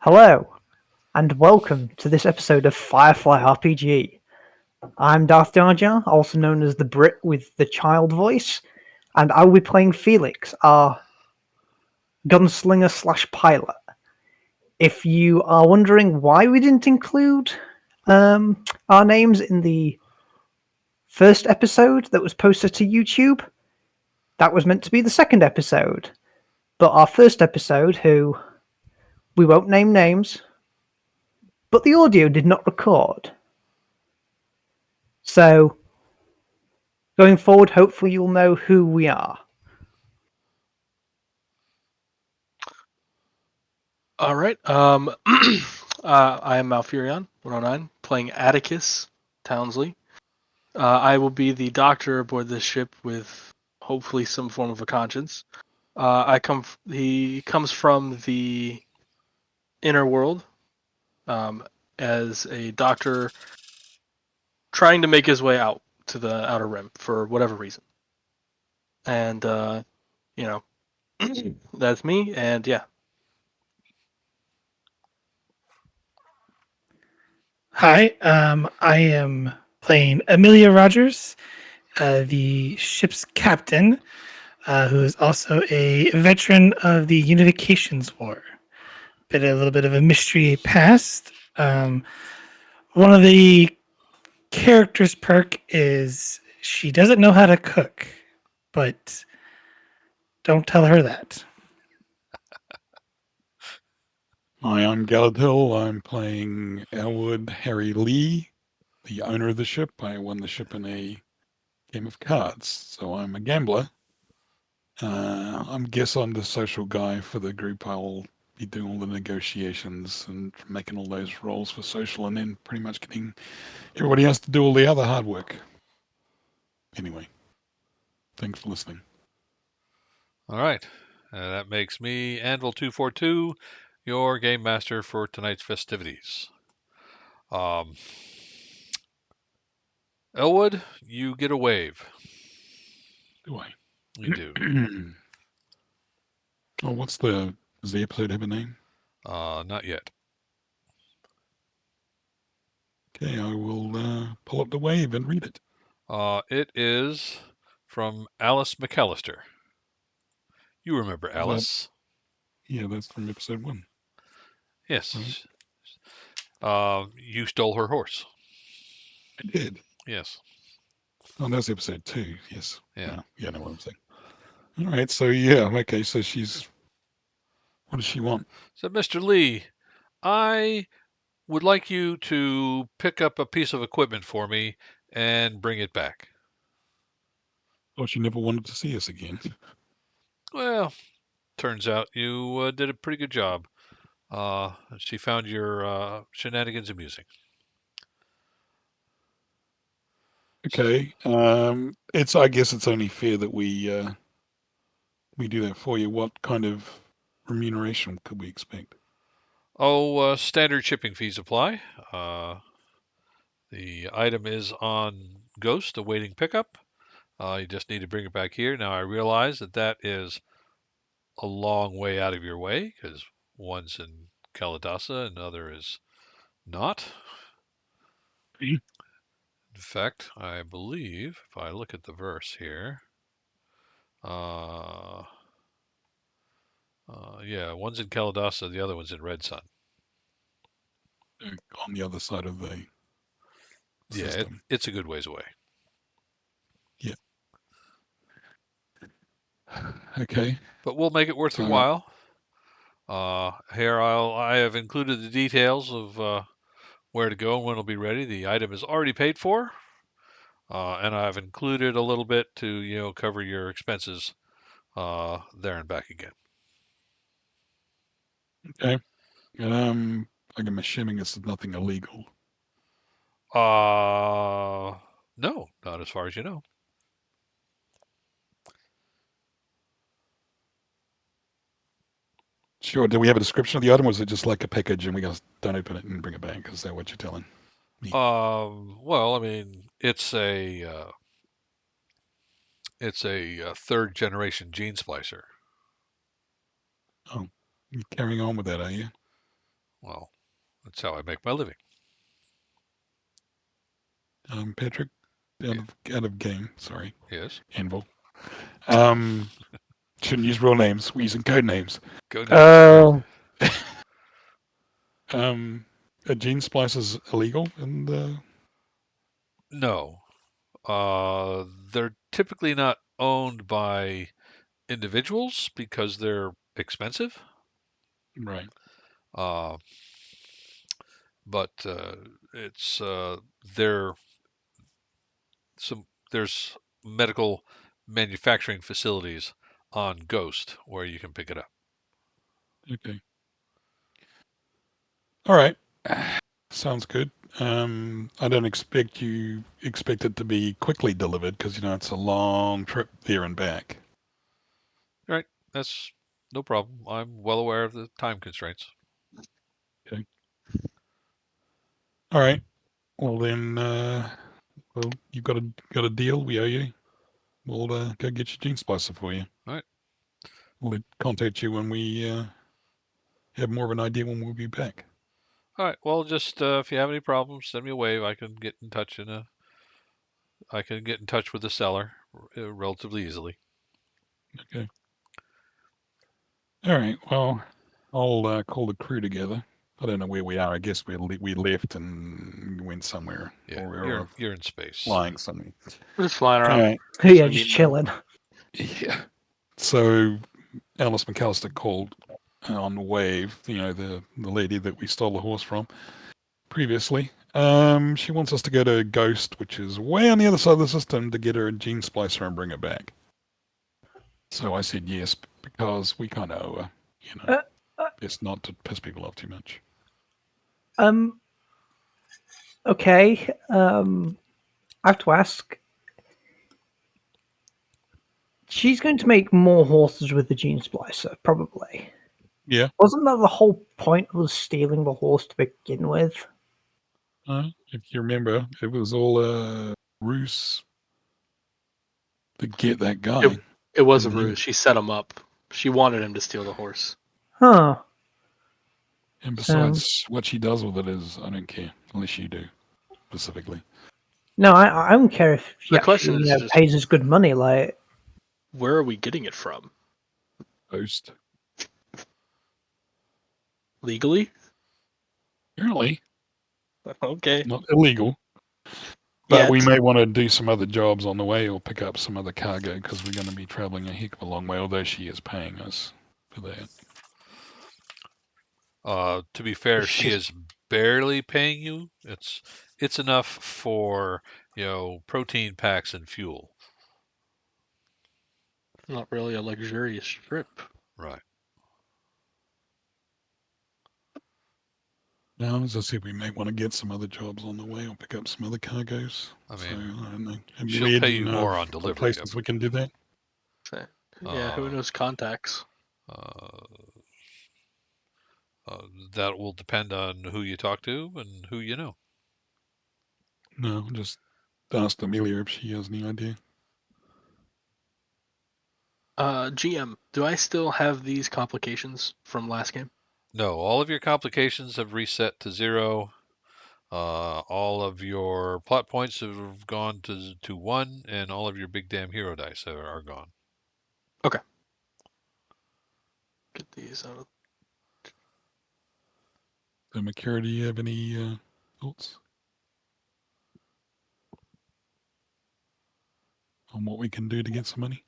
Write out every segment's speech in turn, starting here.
Hello, and welcome to this episode of Firefly RPG. I'm Darth Jar Jar, also known as the Brit with the child voice, and I will be playing Felix, our gunslinger slash pilot. If you are wondering why we didn't include our names in the first episode that was posted to YouTube, that was meant to be the second episode. But our first episode, who we won't name names, but the audio did not record. So, going forward, hopefully you'll know who we are. All right. I am Malfurion 109, playing Atticus Townsley. I will be the doctor aboard this ship with hopefully some form of a conscience. He comes from the inner world as a doctor trying to make his way out to the outer rim for whatever reason. And that's me. And yeah. Hi, I am playing Amelia Rogers, the ship's captain, who is also a veteran of the Unifications War. A little bit of a mystery past. One of the characters' perk is she doesn't know how to cook, but don't tell her that. Hi, I'm Galadhill. I'm playing Elwood Harry Lee, the owner of the ship. I won the ship in a game of cards, so I'm a gambler. I guess I'm the social guy for the group. I'll be doing all the negotiations and making all those rolls for social, and then pretty much getting everybody else to do all the other hard work. Anyway, thanks for listening. All right. That makes me Anvil242, your game master for tonight's festivities. Elwood, you get a wave. Do I? You do. Oh, does the episode have a name? Not yet. Okay, I will pull up the wave and read it. It is from Alice McAllister. You remember Alice? Yeah, that's from episode 1. Yes. You stole her horse. I did. Yes. Oh, that's episode 2. Yes. Yeah. Yeah, I know what I'm saying. All right. So, yeah. Okay. So what does she want? So, Mr. Lee, I would like you to pick up a piece of equipment for me and bring it back. Oh, she never wanted to see us again. Well, turns out you did a pretty good job. She found your shenanigans amusing. Okay. I guess it's only fair that we do that for you. What kind of remuneration could we expect? Oh, standard shipping fees apply. The item is on Ghost awaiting pickup. You just need to bring it back here. Now, I realize that is a long way out of your way because one's in Kalidasa and the other is not. Hmm. In fact, I believe if I look at the verse here, yeah, one's in Kalidasa, the other one's in Red Sun. On the other side of the Yeah, system. it's a good ways away. Yeah. Okay. But we'll make it worth your while. Here I have included the details of where to go and when it'll be ready. The item is already paid for, and I've included a little bit to cover your expenses there and back again. Okay. I'm assuming it's nothing illegal. No, not as far as you know. Sure. Do we have a description of the item, or is it just like a package and we just don't open it and bring it back? Is that what you're telling me? Well, I mean, it's a third generation gene splicer. Oh, you're carrying on with that, are you? Well, that's how I make my living. Patrick, out of game. Sorry, Yes. Anvil. Shouldn't use real names. We're using code names. Go names. Oh, A gene splice is illegal, and No. They're typically not owned by individuals because they're expensive. right. Uh, but it's there. There's medical manufacturing facilities on Ghost where you can pick it up. Okay. All right. Sounds good. I don't expect it to be quickly delivered because it's a long trip there and back. Right. That's no problem. I'm well aware of the time constraints. Okay. All right. Well then, well you've got a deal. We owe you. We'll go get your gene splicer for you. All right. We'll contact you when we have more of an idea when we'll be back. All right. Well, just if you have any problems, send me a wave. I can get in touch with the seller relatively easily. Okay. All right. Well, I'll call the crew together. I don't know where we are. I guess we left and went somewhere, Yeah, or you're in space. flying somewhere. We're just flying around. All right. yeah, just chilling. Yeah. So Alice McAllister called on Wave, the lady that we stole the horse from previously. She wants us to go to Ghost, which is way on the other side of the system, to get her a gene splicer and bring it back. So I said yes, because we kind of owe her, It's not to piss people off too much. Okay. I have to ask. She's going to make more horses with the gene splicer, probably. Yeah. Wasn't that the whole point of stealing the horse to begin with? If you remember, it was all a ruse to get that guy. It was a Mhm. ruse. She set him up. She wanted him to steal the horse. Huh. And besides, what she does with it is, I don't care, unless you do, specifically. No, I don't care if she The question actually, is just- pays us good money. Like, Where are we getting it from? Ghost. Legally? Apparently, Okay. not illegal. But we Yet. may want to do some other jobs on the way or pick up some other cargo because we're going to be traveling a heck of a long way, although she is paying us for that. To be fair, she is barely paying you. It's enough for protein packs and fuel. Not really a luxurious trip. Right. Now, as I said, we may want to get some other jobs on the way or pick up some other cargoes. I So, mean, I don't know. she'll pay you more on of delivery. places we can do that. Yeah, who knows contacts? That will depend on who you talk to and who you know. No, just ask Amelia if she has any idea. GM, do I still have these complications from last game? No, all of your complications have reset to 0. All of your plot points have gone to 1, and all of your big damn hero dice are gone. Okay. Get these out of... So, Makara, do you have any thoughts on what we can do to get some money?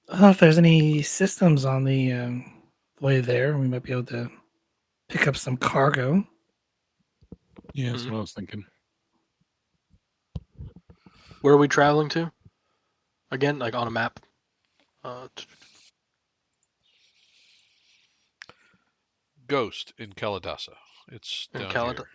I don't know if there's any systems on the way there. We might be able to pick up some cargo. Yeah, that's what I was thinking. Where are we traveling to? Again, like on a map? Ghost in Kalidasa. It's In down Calad- here.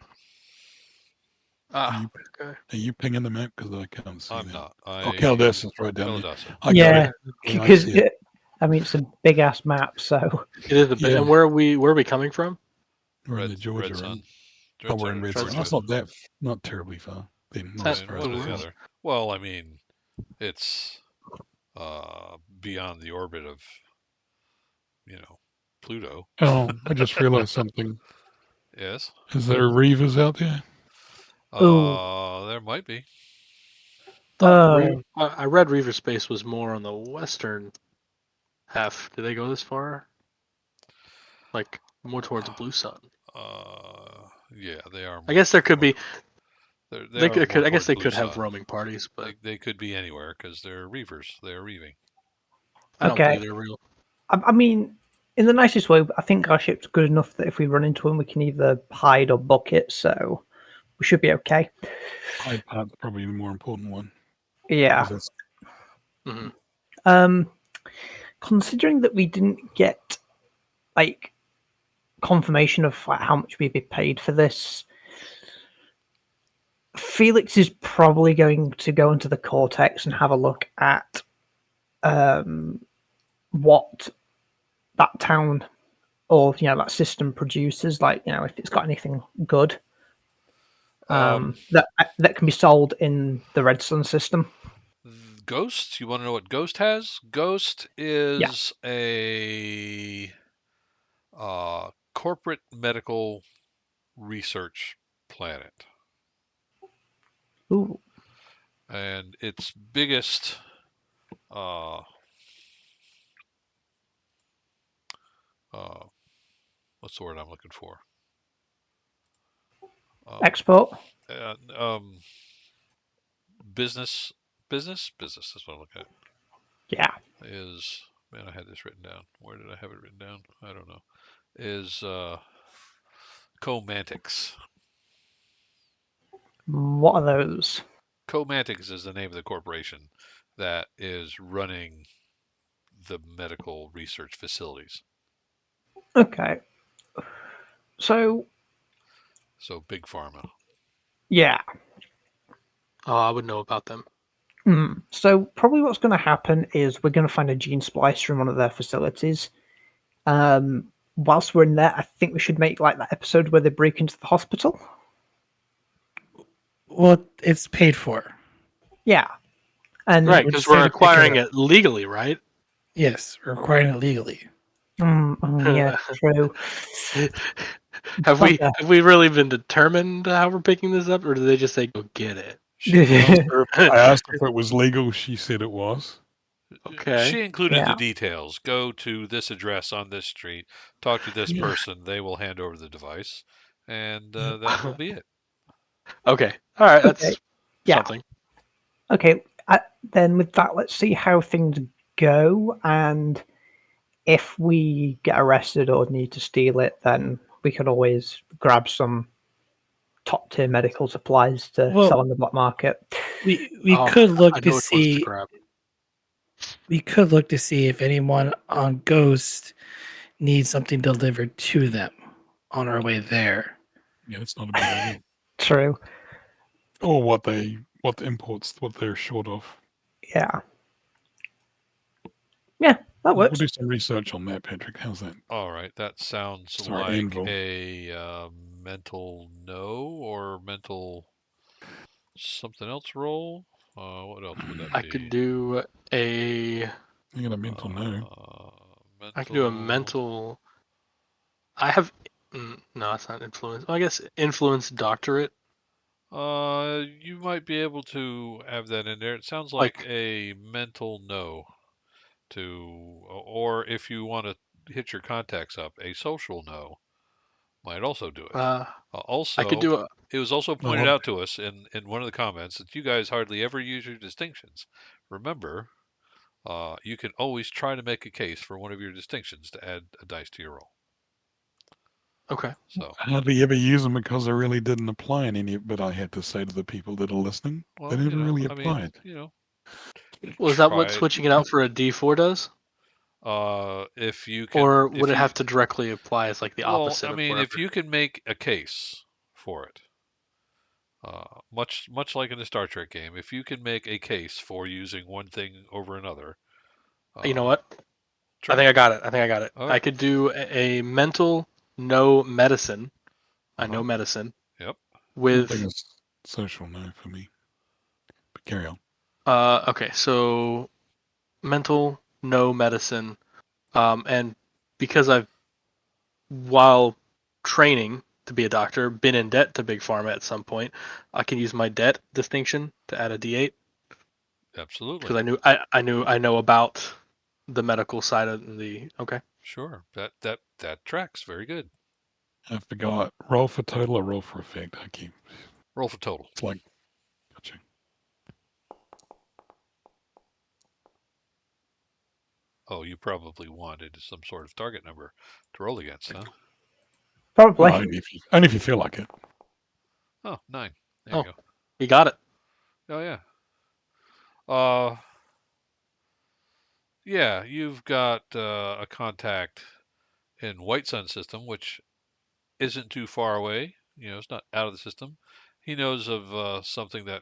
Okay. Are you pinging the map? Because I can't see I'm that. not. Calidasa is right down there. Kalidasa. I got yeah, it. Yeah, I because see it. I mean, it's a big ass map. So It is a bit. Yeah. And where are we coming from? We're in the Red Georgia. Sun. Oh, we're in Red Sun. Sun. That's not terribly far. Then not as That- far as One or we the thought. other. Well, I mean, it's beyond the orbit of Pluto. Oh, I just realized something. Yes. Is there Reavers out there? There might be. I read Reaver Space was more on the western half. Did they go this far? Like more towards Blue Sun. Yeah, they are. I guess there could be. They are more I guess towards they Blue could have Sun. roaming parties, but They could be anywhere because they're reavers. They're reaving. I don't Okay. believe they're real. I mean, in the nicest way, I think our ship's good enough that if we run into them, we can either hide or book it, so we should be okay. Hide part's probably the more important one. Yeah. 'cause that's hmm Considering that we didn't get like confirmation of like, how much we'd be paid for this, Felix is probably going to go into the cortex and have a look at what that town or that system produces. Like if it's got anything good that can be sold in the Red Sun system. Ghost. You want to know what Ghost has? Ghost Yeah. is a corporate medical research planet, Ooh. and its biggest what's the word I'm looking for? Export. Business is what I'm looking at. Yeah. Is, man, I had this written down. Where did I have it written down? I don't know. Is Comantics. What are those? Comantics is the name of the corporation that is running the medical research facilities. Okay. So Big pharma. yeah. Oh, I would know about them. So probably what's going to happen is we're going to find a gene splicer in one of their facilities. Whilst we're in there, I think we should make like that episode where they break into the hospital. Well, it's paid for. Yeah, and Right, we're because just we're there to pick it acquiring up. it legally, right? Yes, we're acquiring it legally. yeah, true. Have Bugger. we really been determined how we're picking this up, or do they just say go get it? I asked if it was legal. She said it was. Okay. She included Yeah. the details. Go to this address on this street. Talk to this person. They will hand over the device, and that will be it. Okay. All right. That's Okay. Yeah. something. Okay. Then with that, let's see how things go, and if we get arrested or need to steal it, then we can always grab some top tier medical supplies to sell on the black market. We Oh, could look I to know which ones to see. grab. We could look to see if anyone on Ghost needs something delivered to them on our way there. Yeah, that's not a bad idea. True. Or what the imports, what they're short of. Yeah. Yeah, that We'll works. do some research on that, Patrick. How's that? All right, that sounds Sorry, like Anvil. a mental no or mental something else roll. What else would that be? I could do a. You got a mental no. I could do a mental. I have. No, it's not influence. I guess influence doctorate. You might be able to have that in there. It sounds like a mental no. Or if you want to hit your contacts up, a social no might also do it. I could do a. It was also pointed out to us in one of the comments that you guys hardly ever use your distinctions. Remember, you can always try to make a case for one of your distinctions to add a dice to your roll. Okay. So I hardly ever use them because I really didn't apply in any, but I had to say to the people that are listening, they never really applied. Well, is that what switching it out for a D4 does? If you can, or would it have to directly apply as like the opposite? Well, I mean, if you can make a case for it, much like in the Star Trek game, if you can make a case for using one thing over another, you know what? Sure. I think I got it. All I right. could do a mental no medicine. I know medicine. Yep. With I think it's social no for me. But carry on. Okay, so mental no medicine, and because I've while training to be a doctor, been in debt to Big Pharma at some point, I can use my debt distinction to add a D8 Absolutely. because I know about the medical side of the. Okay. Sure. That tracks. Very good. I forgot. Roll for total or roll for effect? I keep. Roll for total. It's like. Gotcha. Oh, you probably wanted some sort of target number to roll against, huh? Probably. Only if you feel like it. Oh, 9. There Oh. you go. You got it. Oh yeah. Yeah, you've got a contact in White Sun system, which isn't too far away. You know, it's not out of the system. He knows of something that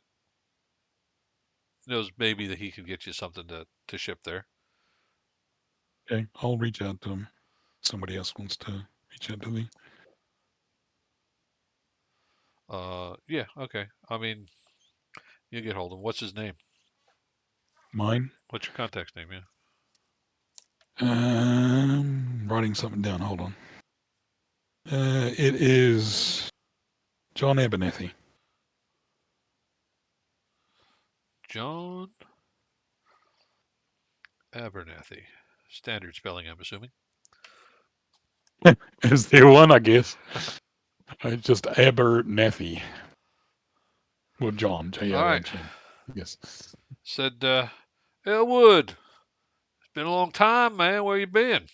knows maybe that he could get you something to ship there. Okay, I'll reach out to him. Somebody else wants to reach out to me. Yeah, okay. I mean, you get hold of him. What's his name? Mine? What's your contact's name? Yeah. Writing something down. Hold on. It is John Abernethy. John Abernethy. Standard spelling, I'm assuming. Is there one? I guess. It's just Abernethy. Well, John. All right. J-O-H-N. Yes. Said, Elwood, it's been a long time, man. Where you been?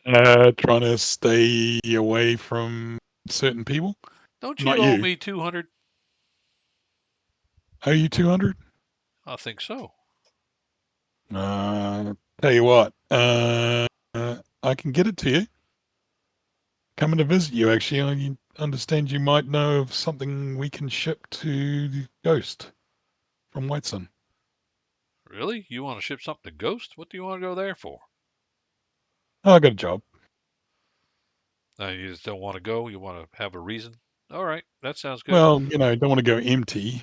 Trying to stay away from certain people. Don't you Not owe you. me 200? Owe you 200? I think so. Tell you what. I can get it to you. Coming to visit you, actually. I understand you might know of something we can ship to Ghost from Whitesun. Really? You want to ship something to Ghost? What do you want to go there for? Oh, I got a job. You just don't want to go? You want to have a reason? All right, that sounds good. Well, don't want to go empty.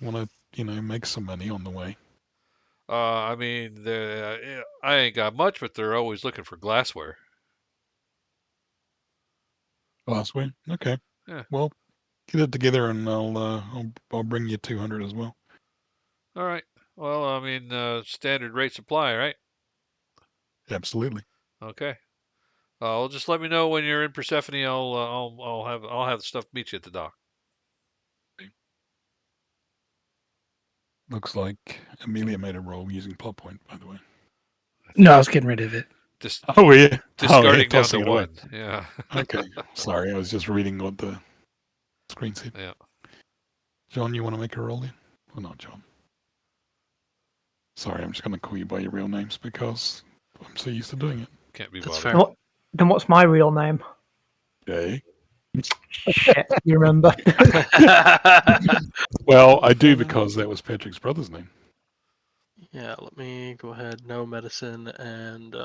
Want to, make some money on the way. I mean, I ain't got much, but they're always looking for glassware. Glassware? Okay. Yeah. Well, get it together and I'll bring you 200 as well. All right. Well, I mean, standard rate supply, right? Absolutely. Okay. Well, just let me know when you're in Persephone. I'll have the stuff meet you at the dock. Looks like Amelia made a roll using plot point, by the way. No, I was getting rid of it. Just Oh, yeah. discarding down tossing to it away. 1. Yeah. Okay. Sorry, I was just reading what the screen said. Yeah. John, you want to make a roll in? Well, not John. Sorry, I'm just going to call you by your real names because I'm so used to doing it. Can't be That's bothered. fair. Then what's my real name? Okay. Shit, you remember? Well, I do because that was Patrick's brother's name. Yeah, let me go ahead. No medicine and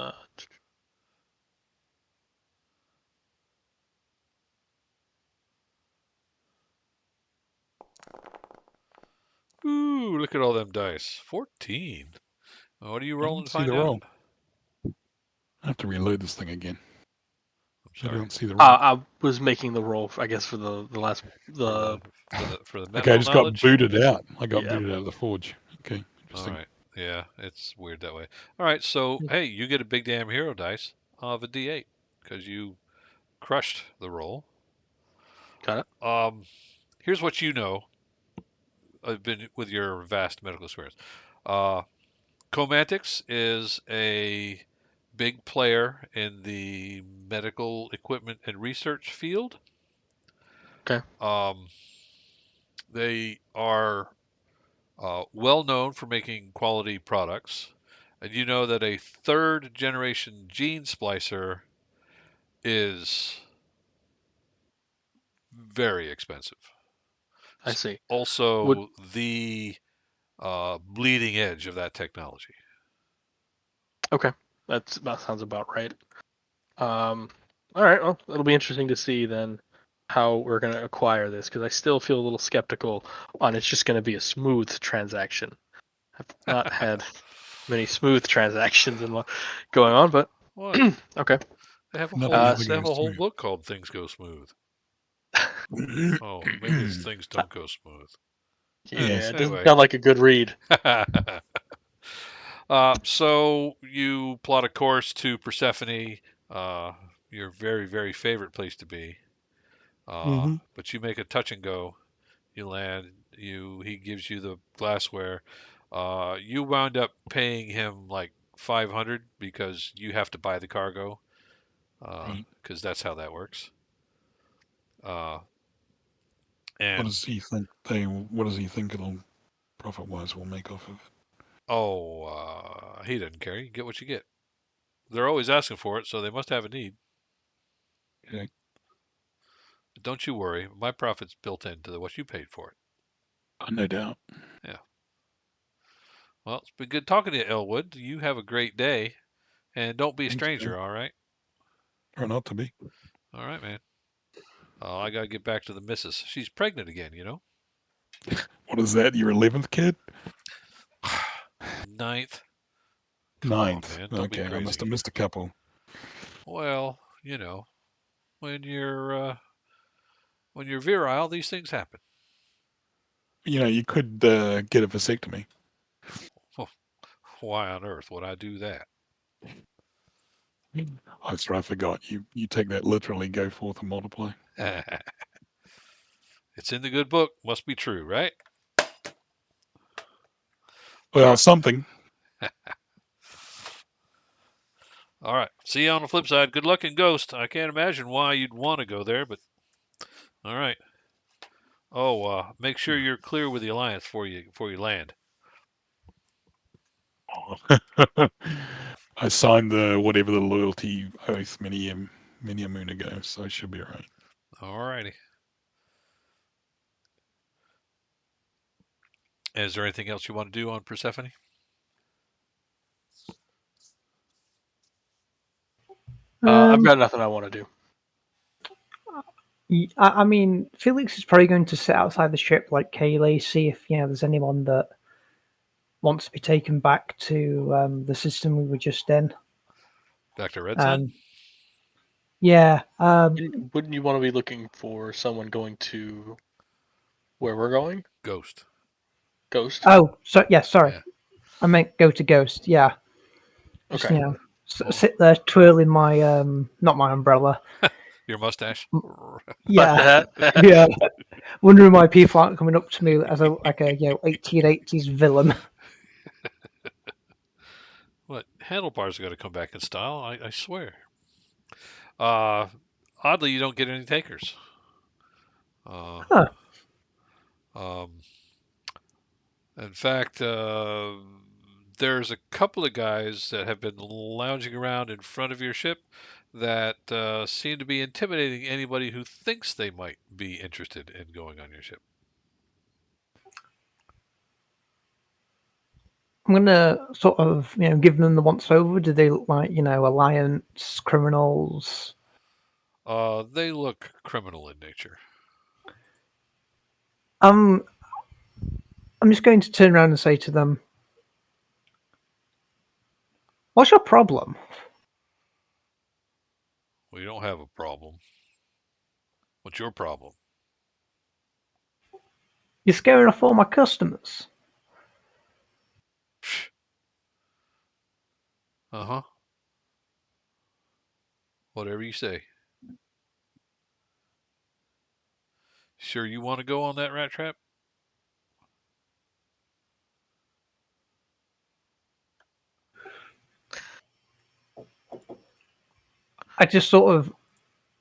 Ooh, look at all them dice. 14. What are you I rolling don't to see find the out? roll. I have to reload this thing again. I'm I sorry. don't see the roll. I was making the roll, I guess, for the last For the Okay, I medical just knowledge? got booted out. I got Yeah. booted out of the forge. Okay, All interesting. right. Yeah, it's weird that way. All right, so hey, you get a big damn hero dice of a D8 because you crushed the roll. Got it. Here's what you know. I've been with your vast medical experience. Uh, Comantix is a big player in the medical equipment and research field. Okay. They are well known for making quality products. And you know that a third generation gene splicer is very expensive. I see. Would Also, the bleeding edge of that technology. Okay. That sounds about right. All right. Well, it'll be interesting to see then how we're going to acquire this because I still feel a little skeptical on it's just going to be a smooth transaction. I've not had many smooth transactions going on, but What? okay. They have a Nothing whole ever they have a goes whole smooth. book called Things Go Smooth. Oh, maybe it's Things Don't Go Smooth. Yeah, it doesn't Anyway. sound like a good read. So you plot a course to Persephone, your very, very favorite place to be. Mhm. But you make a touch and go. You land. He gives you the glassware. You wound up paying him like 500 because you have to buy the cargo. Right. Because that's how that works. Uh, What and does he think what does he think it'll profit-wise will make off of he doesn't care. You get what you get. They're always asking for it, so they must have a need. it? Okay. But don't you worry. My profit's built into what you paid for it. No doubt. Yeah. Well, it's been good talking to you, Elwood. You have a great day. And don't be a Thanks, stranger, man. all right? Try not to be. All right, man. I got to get back to the missus. She's pregnant again, you know? What is that? Your 11th kid? Ninth. Come on, 9th. man. Don't be Okay, I must crazy. have missed a couple. Well, when you're virile, these things happen. You could get a vasectomy. Why on earth would I do that? I forgot. You take that literally, go forth and multiply. It's in the good book. Must be true, right? Well, right. something. All right. See you on the flip side. Good luck in Ghost. I can't imagine why you'd want to go there, but all right. Oh, make sure you're clear with the Alliance before you land. I signed the whatever the loyalty oath many a moon ago, so I should be alright. All righty. Is there anything else you want to do on Persephone? I've got nothing I want to do. I mean, Felix is probably going to sit outside the ship like Kayleigh, see if there's anyone that wants to be taken back to the system we were just in. Back to Red Sun? Yeah. Wouldn't you want to be looking for someone going to where we're going? Ghost. Ghost? Oh, sorry. Yeah. I meant go to Ghost. Yeah. Just, Okay. sit there twirling my not my umbrella. Your mustache? Yeah. Yeah. Wondering why people aren't coming up to me as a 1880s villain. What? Handlebars are going to come back in style, I swear. Oddly, you don't get any takers. Huh. In fact, there's a couple of guys that have been lounging around in front of your ship that seem to be intimidating anybody who thinks they might be interested in going on your ship. I'm gonna sort of give them the once over. Do they look like alliance criminals? They look criminal in nature. I'm just going to turn around and say to them, "What's your problem?" We don't have a problem. What's your problem? You're scaring off all my customers. Uh-huh. Whatever you say. Sure you want to go on that rat trap? I just sort of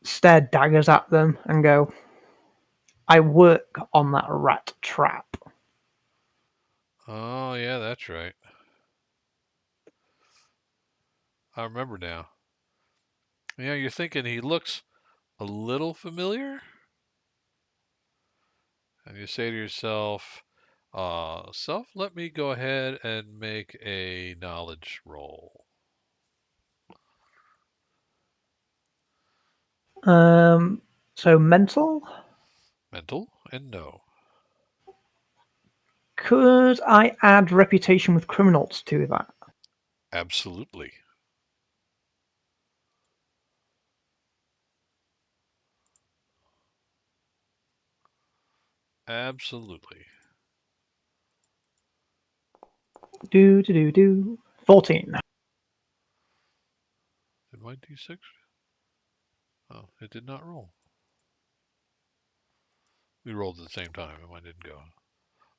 stare daggers at them and go, "I work on that rat trap." Oh, yeah, that's right. I remember now. Yeah, you're thinking he looks a little familiar? And you say to yourself, let me go ahead and make a knowledge roll. So mental. Mental and no. Could I add reputation with criminals to that? Absolutely. Absolutely. 14. Did my d6? Oh, it did not roll. We rolled at the same time, and mine didn't go.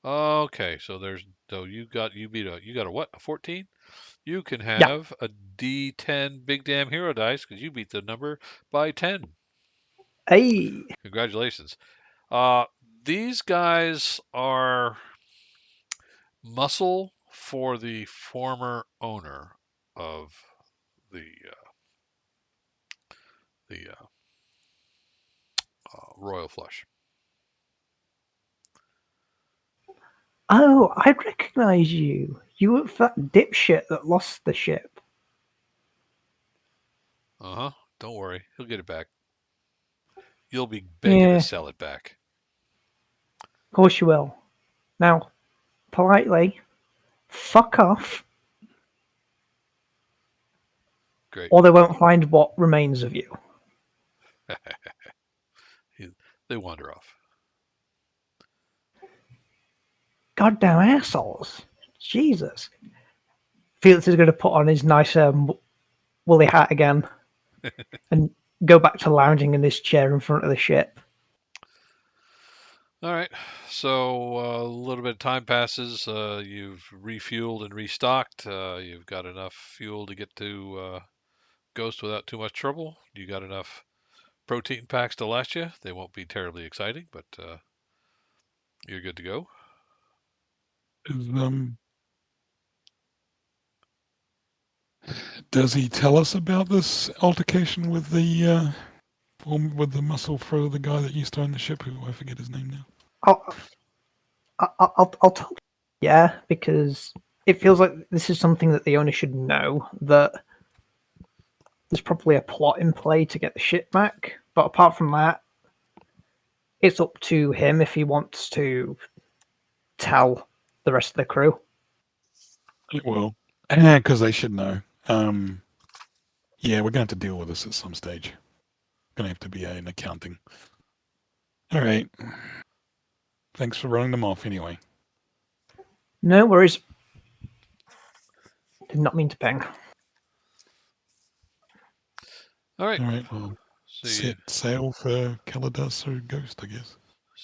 Okay, so you got a what? A 14? You can Yeah. have a D10 big damn hero dice because you beat the number by 10. Hey. Congratulations. These guys are muscle for the former owner of the Royal Flush. Oh, I recognize you. You were that dipshit that lost the ship. Don't worry, he'll get it back. You'll be begging to Yeah, sell it back. of course you will. Now, politely, fuck off, Great. or they won't find what remains of you. They wander off. Goddamn assholes. Jesus. Felix is going to put on his nice woolly hat again and go back to lounging in his chair in front of the ship. All right. So a little bit of time passes. You've refueled and restocked. You've got enough fuel to get to Ghost without too much trouble. You got enough protein packs to last you. They won't be terribly exciting, but you're good to go. Is, does he tell us about this altercation with the muscle thrower, the guy that used to own the ship? Who I forget his name now. I'll tell you, yeah, because it feels like this is something that the owner should know, that there's probably a plot in play to get the ship back. But apart from that, it's up to him if he wants to tell the rest of the crew. Well, because they should know. Yeah, we're going to have to deal with this at some stage. Going to have to be an accounting. All right. Thanks for running them off anyway. No worries. Did not mean to ping. All right. All right. Well, So set sail for Caladas or Ghost, I guess.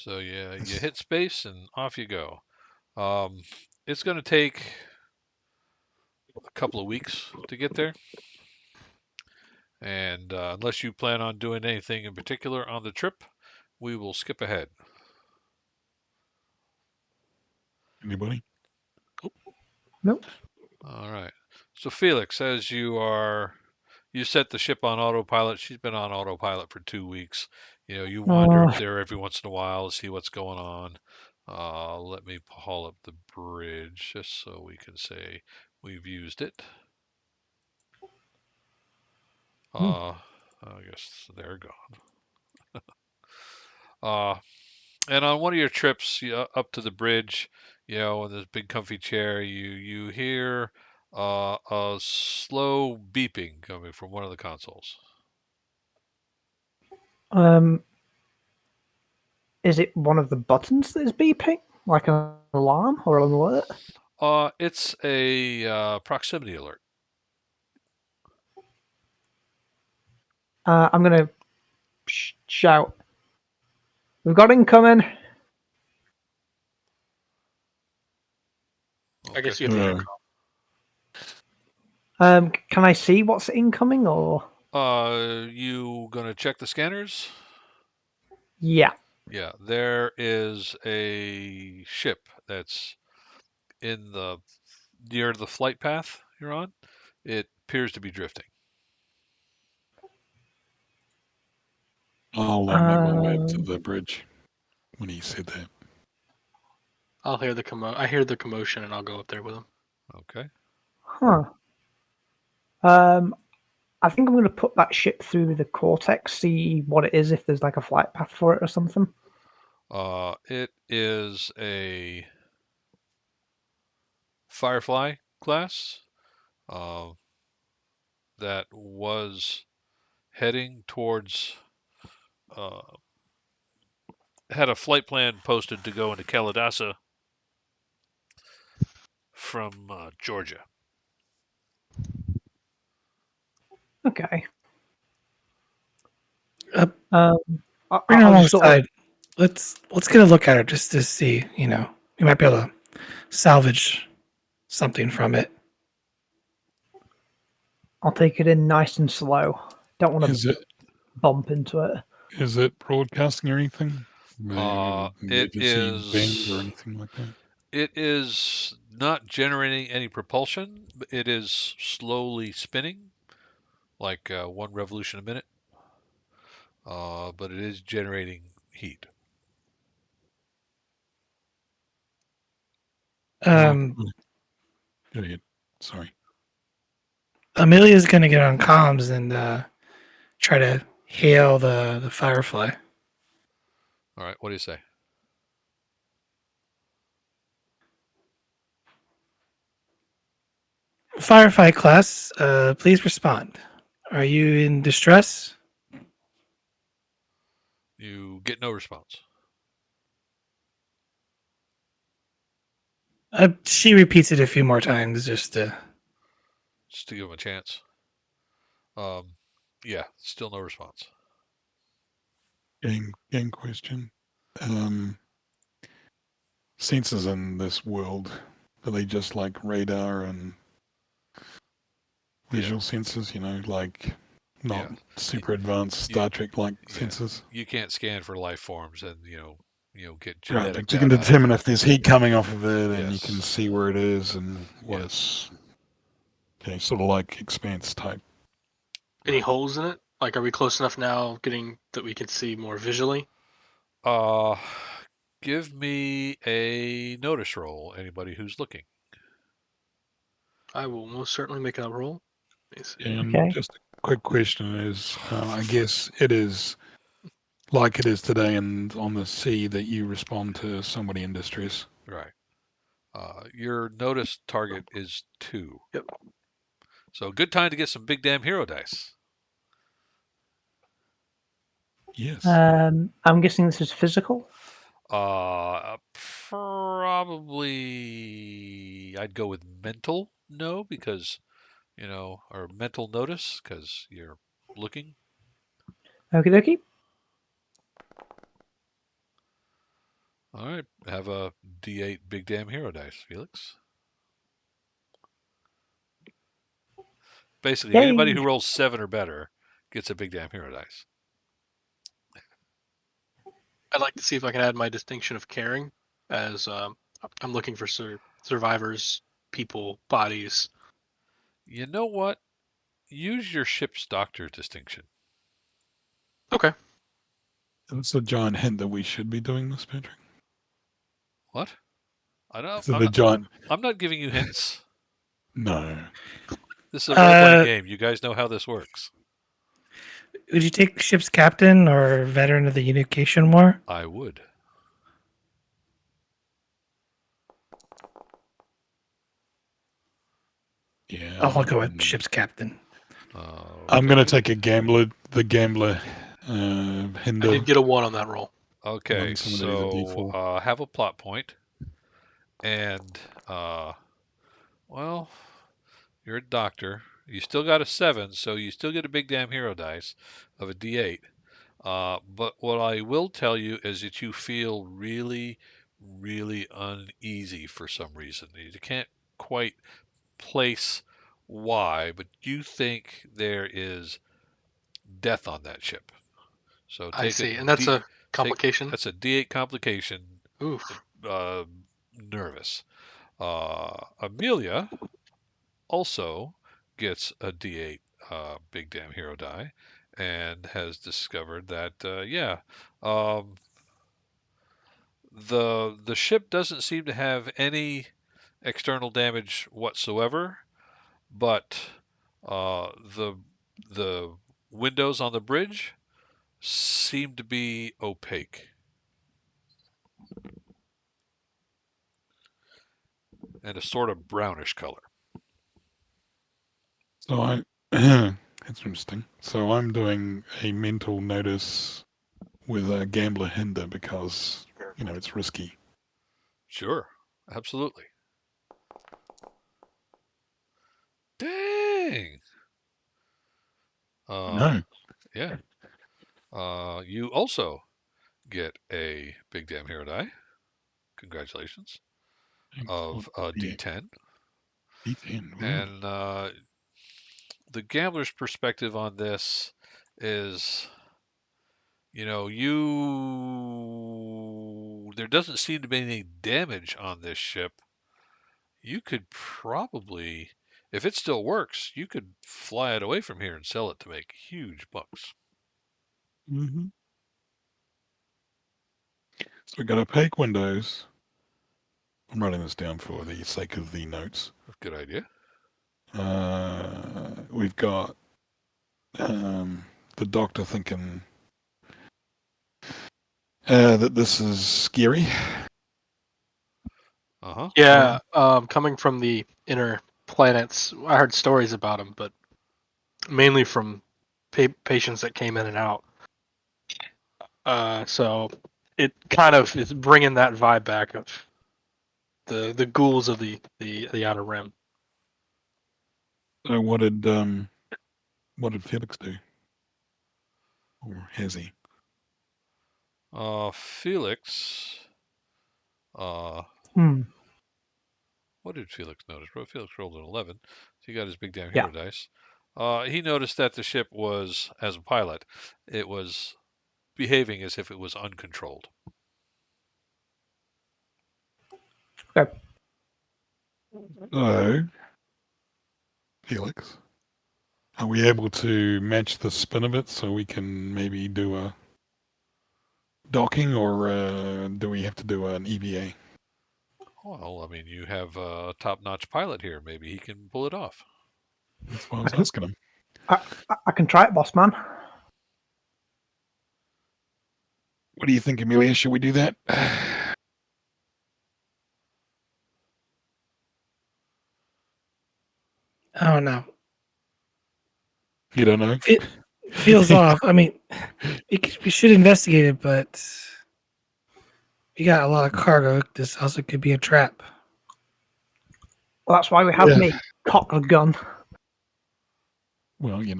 you hit space and off you go. It's going to take a couple of weeks to get there. And unless you plan on doing anything in particular on the trip, we will skip ahead. Anybody? Nope. All right. So Felix, as you set the ship on autopilot. She's been on autopilot for 2 weeks. You wander up there every once in a while to see what's going on. Let me pull up the bridge just so we can say we've used it. I guess they're gone. And on one of your trips up to the bridge, in this big comfy chair, you hear a slow beeping coming from one of the consoles. Is it one of the buttons that is beeping, like an alarm or an alert? It's a proximity alert. I'm gonna shout. We've got incoming. I guess Okay. you have the Uh, intercom. Can I see what's incoming or? You gonna check the scanners? Yeah. Yeah, there is a ship that's in the near the flight path you're on. It appears to be drifting. I'll make my way up to the bridge when he said that. I'll hear I hear the commotion, and I'll go up there with him. Okay. Huh. I think I'm going to put that ship through the cortex, see what it is, if there's like a flight path for it or something. It is a Firefly class that was heading towards had a flight plan posted to go into Kalidasa from Georgia. Okay. Uh, I, Bring her I'll just sort of, alongside. Let's get a look at her just to see. We might be able to salvage something from it. I'll take it in nice and slow. Don't want Is to it bump into it. is it broadcasting or anything? It Emergency bend or is. anything like that? It is not generating any propulsion. But it is slowly spinning, like 1 revolution a minute. But it is generating heat. Um, Go ahead. Sorry. Amelia's going to get on comms and try to hail the Firefly. All right, what do you say? Firefly class, please respond. Are you in distress? You get no response. She repeats it a few more times just to. Just to give him a chance. Yeah, still no response. Game question. Sensors in this world, are they just like radar and visual sensors, like not Yeah. super advanced Star Trek like sensors? You can't scan for life forms and get Right, genetic but you can data. determine if there's heat coming off of it and you can Yes. see where it is and what Yes. it's okay, sort of like Expanse type. Any holes in it? Like, are we close enough now getting that we can see more visually? Uh, give me a notice roll. Anybody who's looking. I will most certainly make a roll. Let me see. And Okay. just a quick question is, I guess it is like it is today and on the sea that you respond to somebody in distress. Right. Your notice target is 2. Yep. So good time to get some big damn hero dice. Yes. I'm guessing this is physical. Probably I'd go with mental no because or mental notice because you're looking. Okie dokie. All right, have a D8 big damn hero dice, Felix. Basically, anybody Yay! who rolls 7 or better gets a big damn hero dice. I'd like to see if I can add my distinction of caring, as I'm looking for survivors, people, bodies. You know what? Use your ship's doctor distinction. Okay. It's a giant hint that we should be doing this, Patrick. What? I don't. So the giant. I'm not giving you hints. No. This is a role-playing Uh, game. You guys know how this works. Would you take ship's captain or veteran of the Unification War? I would. Yeah. I'll go with ship's captain. I'm going to Okay. take the gambler I hinder. did get a 1 on that roll. Okay, Run some of these at so D4. have a plot point, and well, you're a doctor. You still got a 7, so you still get a big damn hero dice of a D8. But what I will tell you is that you feel really, really uneasy for some reason. You can't quite place why, but you think there is death on that ship. So I take a see. And that's a complication? that's a D8 complication. Oof. Uh, nervous. Amelia also gets a D8 big damn hero die, and has discovered that um, the ship doesn't seem to have any external damage whatsoever, but the the windows on the bridge seem to be opaque and a sort of brownish color. So that's interesting. So I'm doing a mental notice with a gambler hinder because it's risky. Sure, absolutely. Dang. No. Yeah. You also get a big damn hero die. Congratulations. Of D10. D10. And the gambler's perspective on this is, there doesn't seem to be any damage on this ship. You could probably, if it still works, you could fly it away from here and sell it to make huge bucks. Mm-hmm. So we got opaque windows. I'm writing this down for the sake of the notes. Good idea. We've got the doctor thinking that this is scary. Uh-huh. Yeah, coming from the inner planets, I heard stories about them, but mainly from patients that came in and out. So it kind of is bringing that vibe back of the ghouls of the Outer Rim. So what did Felix do? Or has he? Felix. Hmm. What did Felix notice? Bro, Felix rolled an 11. So he got his big damn Yeah. hero dice. He noticed that the ship was, as a pilot, it was behaving as if it was uncontrolled. Okay. So, Felix, are we able to match the spin of it so we can maybe do a docking, or do we have to do an EVA? Well, I mean, you have a top-notch pilot here. Maybe he can pull it off. That's why I was asking him. I can try it, boss man. What do you think, Amelia? Should we do that? I don't know. You don't know? It feels off. I mean, we should investigate it, but we got a lot of cargo. This also could be a trap. Well, that's why we have Yeah. me cock a gun. Well, you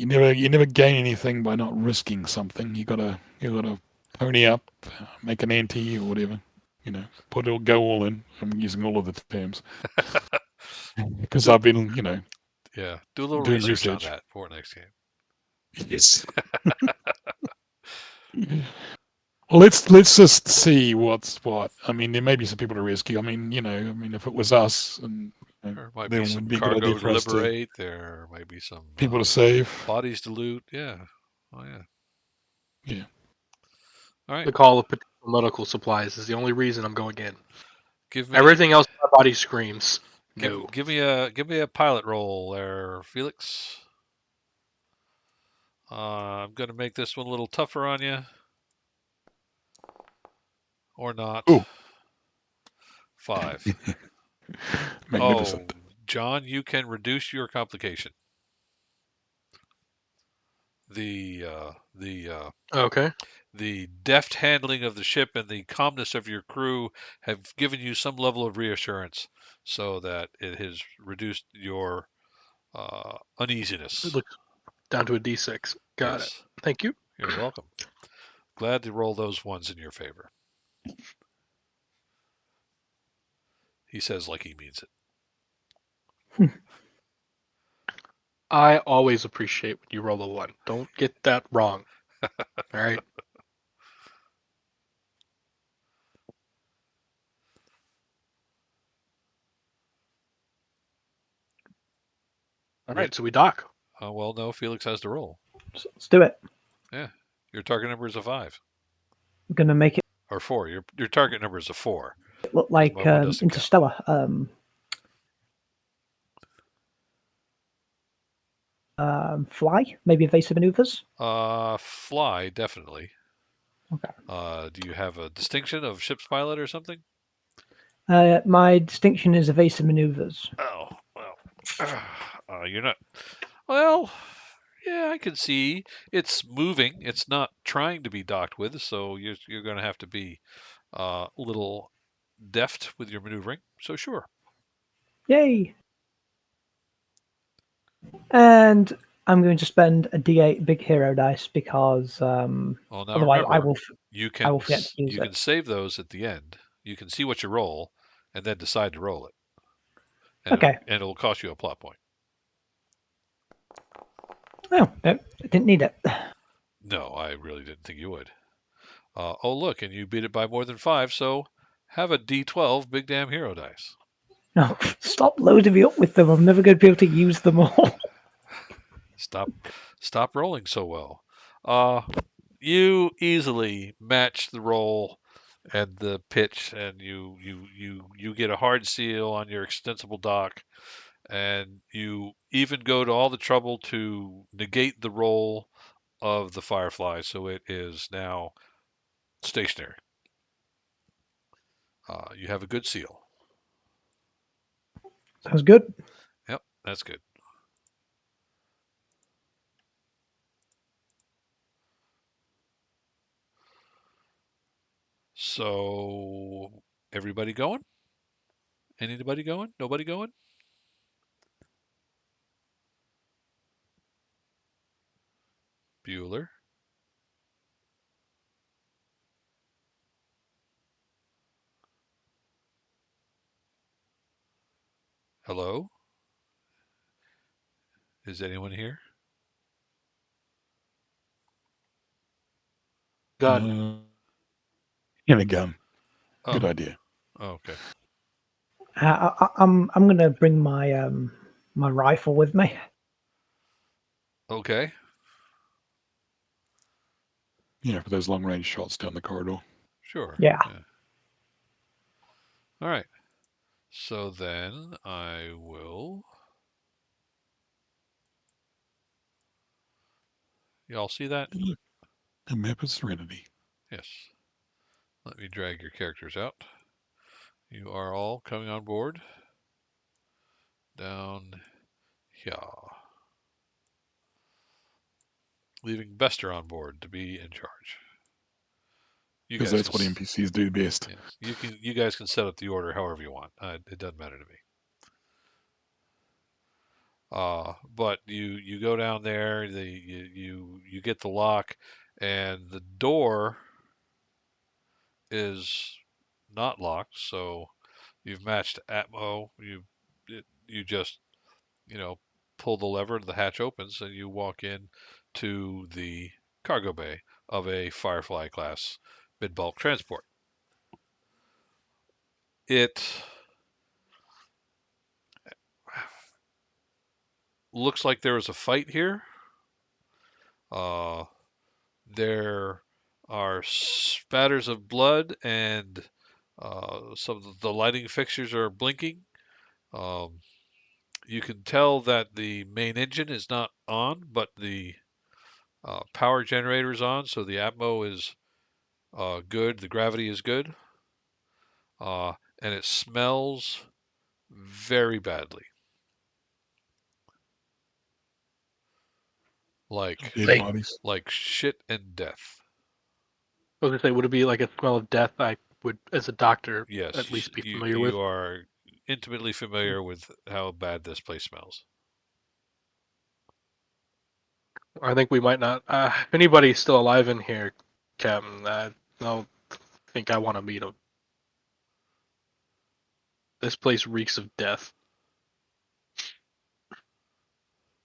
never gain anything by not risking something. You gotta pony up, make an ante or whatever. Go all in. I'm using all of the terms because I've been, Yeah, do a little doing research on research. that for next game. Yes. Well, let's just see what's what. I mean, there may be some people to rescue. I mean, if it was us, and There might then be it some would be a good idea cargo to for us to liberate. There might be some people to save. bodies to loot. Yeah. Oh, yeah. Yeah. All right. The call of potential medical supplies is the only reason I'm going in. Give me Everything else, my body screams no. give me a pilot roll there, Felix. I'm gonna make this one a little tougher on you, or not. Ooh. 5. Magnificent. Oh, John, you can reduce your complication. The Okay. the deft handling of the ship and the calmness of your crew have given you some level of reassurance, so that it has reduced your uneasiness. Look down to a D6. Got it. Yes, Thank you. you're welcome. Glad to roll those ones in your favor. He says like he means it. I always appreciate when you roll a 1. Don't get that wrong. All right. All right. So we dock. Well, no, Felix has to roll. So let's do it. Yeah, your target number is a 5 I'm gonna make it or 4. Your target number is a 4. look like My one doesn't count. Interstellar. Fly, maybe evasive maneuvers. Fly definitely. Okay. Do you have a distinction of ship's pilot or something? My distinction is evasive maneuvers. Oh well, you're not. Well, Yeah, I can see it's moving. It's not trying to be docked with, so you're going to have to be a little deft with your maneuvering. So sure. Yay! And I'm going to spend a D8 big hero dice because Well, now otherwise remember, I will forget to use you it. can save those at the end. You can see what you roll, and then decide to roll it, and Okay. it'll cost you a plot point. Oh, I didn't need it. No, I really didn't think you would. Oh, look, and you beat it by more than 5, so have a D12 big damn hero dice. No, stop loading me up with them. I'm never going to be able to use them all. Stop rolling so well. You easily match the roll and the pitch, and you get a hard seal on your extensible dock, and you even go to all the trouble to negate the roll of the Firefly, so it is now stationary. You have a good seal. Sounds good. Yep, that's good. So, everybody going? Anybody going? Nobody going? Bueller? Hello? Is anyone here? God. In a gun. Good Oh, idea. okay. I'm going to bring my rifle with me. Okay. For those long range shots down the corridor. Sure. Yeah. All right. So then I will. Y'all see that? Look, a map of Serenity. Yes. Let me drag your characters out. You are all coming on board. Down here. Leaving Bester on board to be in charge. You Because guys that's what can. NPCs do best. Yes, you guys can set up the order however you want. It doesn't matter to me. But you go down there. You get the lock, and the door is not locked. So you've matched Atmo. You just pull the lever, the hatch opens, and you walk in to the cargo bay of a Firefly class mid bulk transport. It looks like there was a fight here. Uh, there are spatters of blood, and some of the lighting fixtures are blinking. Um, you can tell that the main engine is not on, but the power generator is on, so the Atmo is good. The gravity is good, and it smells very badly, like Dead Like, bodies. like shit and death. I was gonna say, would it be like a smell of death? I would, as a doctor, Yes, at least be you familiar with. you are intimately familiar with how bad this place smells. I think we might not. If anybody's still alive in here, Captain, I don't think I want to meet him. This place reeks of death.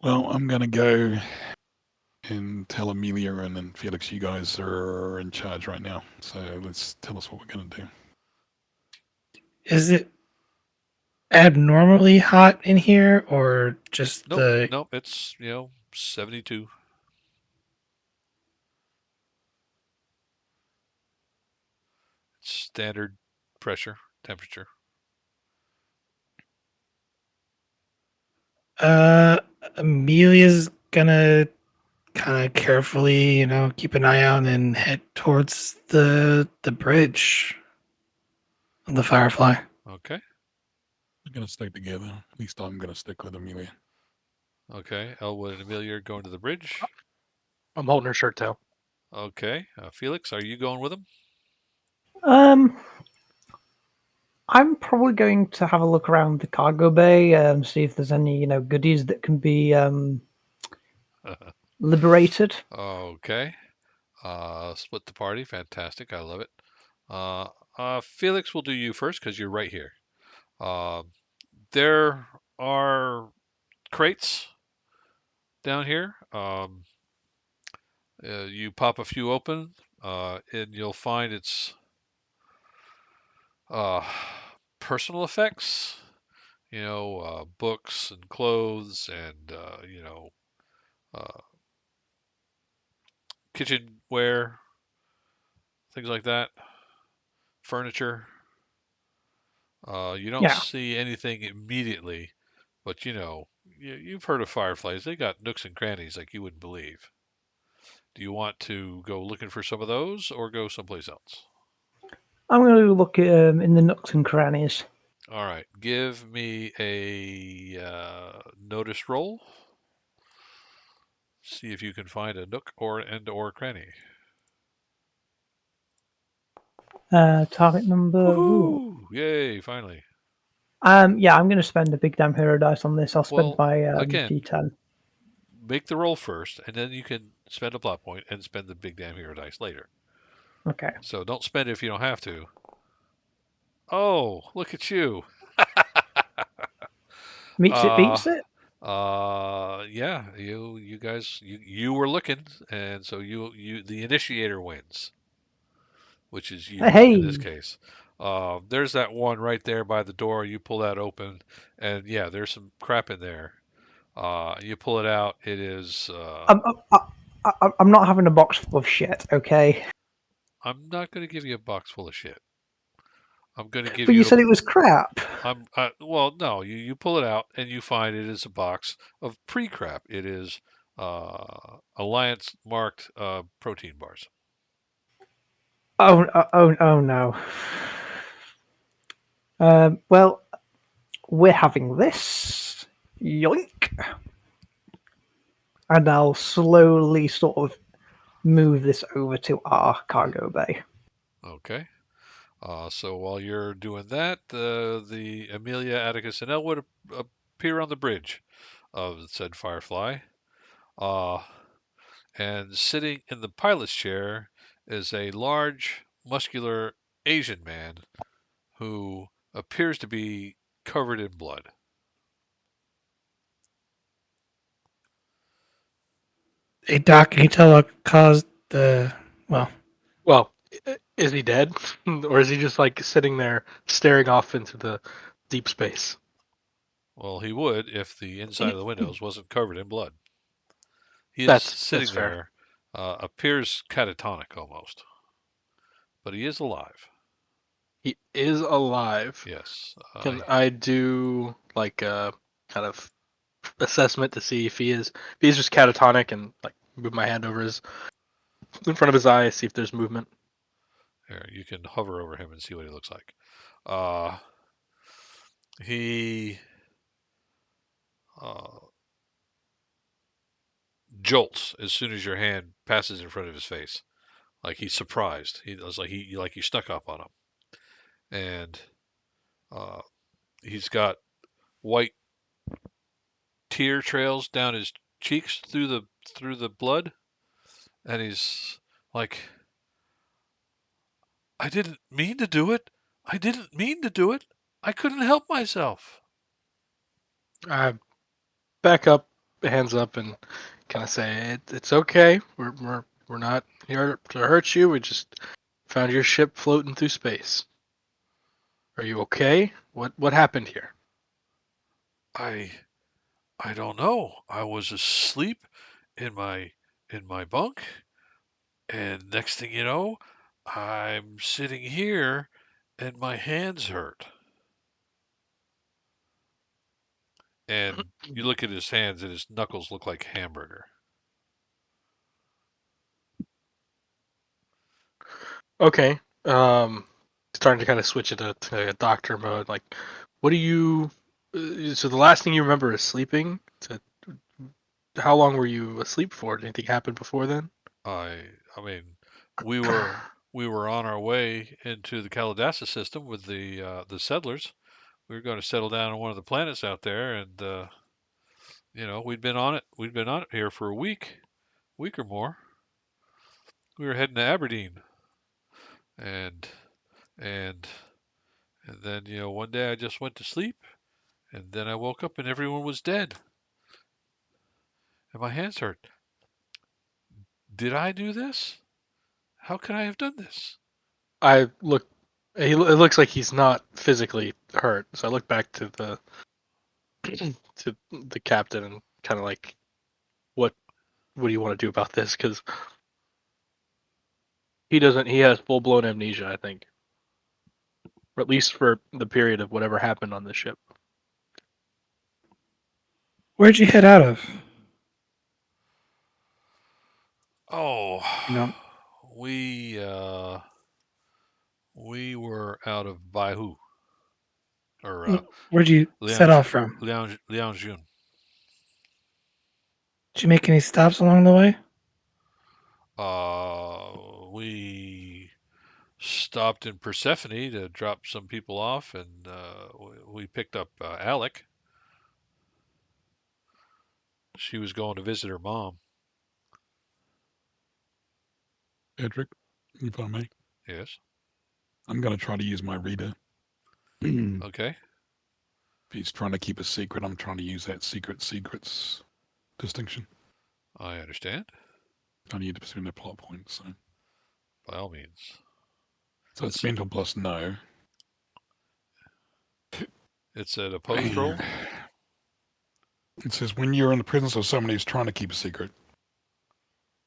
Well, I'm going to go and tell Amelia and Felix you guys are in charge right now. So let's tell us what we're going to do. is it abnormally hot in here, or just Nope, the? nope. It's 72. Standard pressure, temperature. Amelia's gonna kind of carefully, keep an eye out and head towards the bridge of the Firefly. Okay. We're going to stick together. At least I'm going to stick with Amelia. Okay, Elwood and Amelia are going to the bridge. I'm holding her shirt tail. Okay, Felix, are you going with them? Um, I'm probably going to have a look around the cargo bay, see if there's any goodies that can be liberated. Okay. Split the party. Fantastic. I love it. Felix will do you first because you're right here. There are crates down here. You pop a few open, and you'll find it's uh, personal effects. Books and clothes and uh, kitchenware, things like that. Furniture. You don't Yeah, see anything immediately, but you've heard of Fireflies. They got nooks and crannies like you wouldn't believe. Do you want to go looking for some of those or go someplace else? I'm going to look in the nooks and crannies. All right, give me a notice roll. See if you can find a nook or cranny. Target number. Ooh. Woohoo! Yay! Finally. Yeah, I'm going to spend a big damn hero dice on this. I'll spend Well, my again, D10. make the roll first, and then you can spend a plot point and spend the big damn hero dice later. Okay. So don't spend it if you don't have to. Oh, look at you. Meets it, Uh, beats it. yeah, you guys, you were looking, and so the initiator wins, which is you in this Hey, case. There's that one right there by the door. You pull that open, and yeah, there's some crap in there. You pull it out. It is. I'm, I'm not having a box full of shit, okay? I'm not going to give you a box full of shit. I'm going to give But you you said it was crap. well, no, you pull it out and you find it is a box of pre-crap. It is Alliance marked protein bars. Oh no. Well, we're having this. Yoink. And I'll slowly sort of move this over to our cargo bay. Okay. So while you're doing that, the Amelia, Atticus, and Elwood appear on the bridge of said Firefly. Uh, and sitting in the pilot's chair is a large, muscular Asian man who appears to be covered in blood. Hey, Doc, can you tell what caused the. Well, Well, is he dead, or is he just like sitting there staring off into the deep space? Well, he would if the inside of the windows wasn't covered in blood. He is That's sitting fair. there, appears catatonic almost, but he is alive. He is alive. Yes. Can I do like a kind of assessment to see if he's just catatonic and like move my hand over his in front of his eye, see if there's movement. Here, you can hover over him and see what he looks like. He uh, jolts as soon as your hand passes in front of his face, like he's surprised. He was like you stuck up on him, and uh, he's got white tear trails down his cheeks through the blood, and he's like, I didn't mean to do it. I didn't mean to do it. I couldn't help myself. I back up, hands up, and kind of say it's okay. We're not here to hurt you. We just found your ship floating through space. Are you okay? What happened here? I I don't know. I was asleep in my bunk, and next thing you know, I'm sitting here and my hands hurt. And you look at his hands and his knuckles look like hamburger. Okay. Starting to kind of switch it to a doctor mode. Like, what do you? So the last thing you remember is sleeping. how long were you asleep for? Did anything happen before then? I mean, we were on our way into the Calabasas system with the settlers. We were going to settle down on one of the planets out there, and we'd been on it. We'd been on it here for a week or more. We were heading to Aberdeen, and and and then one day I just went to sleep, and then I woke up and everyone was dead, and my hands hurt. Did I do this? How could I have done this? I look. It looks like he's not physically hurt. So I look back to the to the captain and kind of like, what do you want to do about this? Because he doesn't. He has full blown amnesia, I think, or at least for the period of whatever happened on the ship. Where'd you head out of? Oh, You know, we were out of Baihu, or where'd you set off from? Lianjun. Did you make any stops along the way? We stopped in Persephone to drop some people off, and we picked up Alec. She was going to visit her mom. Edric, if I may, Yes. I'm going to try to use my reader. If Okay. he's trying to keep a secret, I'm trying to use that secrets distinction. I understand. I need to pursue the plot point, so. By all means. So it's mental plus no. It's an opposed roll. It says when you're in the presence of someone who's trying to keep a secret,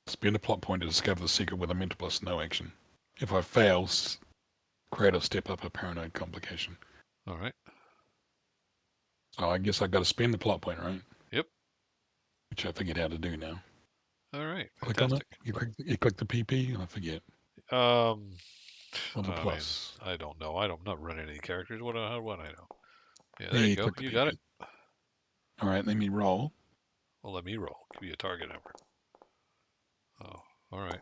spend a plot point to discover the secret with a mental plus no action. If I fail, create a step up a paranoid complication. All right. So I guess I got to spend the plot point, right? Yep. Which I figured how to do now. All right. Click on it. Fantastic. You click the PP, and I forget. Or the plus. I don't know. I'm not running any characters. What I know. Yeah, There there you go. click the You PP. got it. All right, let me roll. Well, let me roll. Give you a target number. Oh, all right.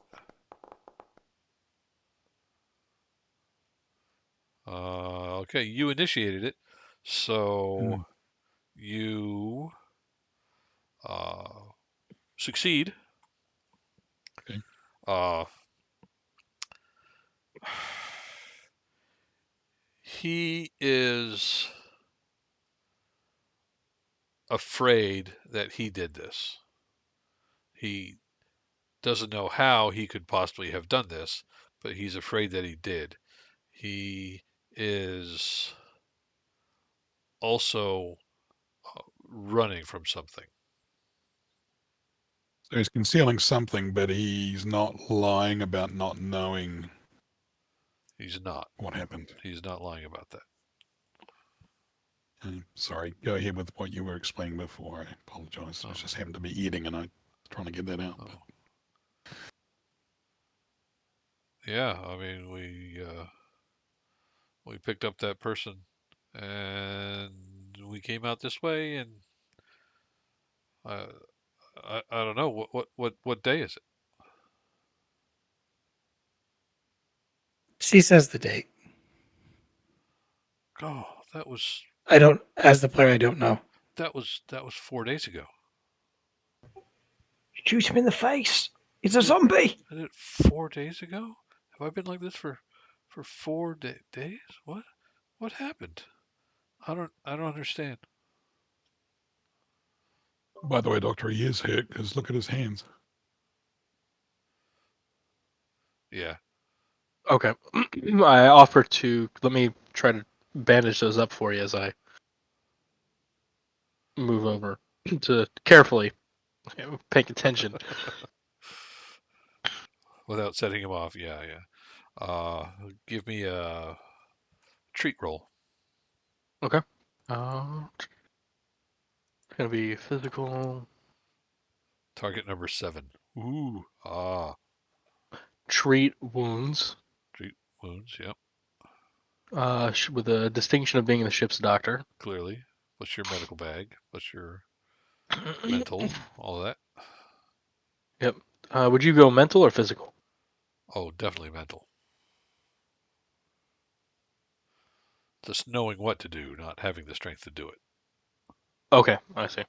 Okay, you initiated it, so you succeed. Okay. He is afraid that he did this. He doesn't know how he could possibly have done this, but he's afraid that he did. He is also running from something. So he's concealing something, but he's not lying about not knowing. He's not. What happened. He's not lying about that. Sorry, go ahead with what you were explaining before. I apologize. I just happened to be eating and I was trying to get that out. Oh. Yeah, I mean, we picked up that person and we came out this way, and I don't know what day is it? She says the date. Oh, that was I don't, as the player, I don't know. that was 4 days ago. Shoot him in the face. He's a zombie. I did it 4 days ago. Have I been like this for 4 days? What happened? I don't understand. By the way, Doctor, he is hurt because look at his hands. Yeah. Okay. I offer to let me try to bandage those up for you as I move over to carefully paying attention. Without setting him off. Yeah. Give me a treat roll. Okay. It's gonna be physical. Target number 7. Ooh. Treat wounds. Treat wounds. Yep. With a distinction of being the ship's doctor. Clearly. What's your medical bag? What's your mental, all that. Yep. Would you go mental or physical? Oh, definitely mental. Just knowing what to do, not having the strength to do it. Okay, I see.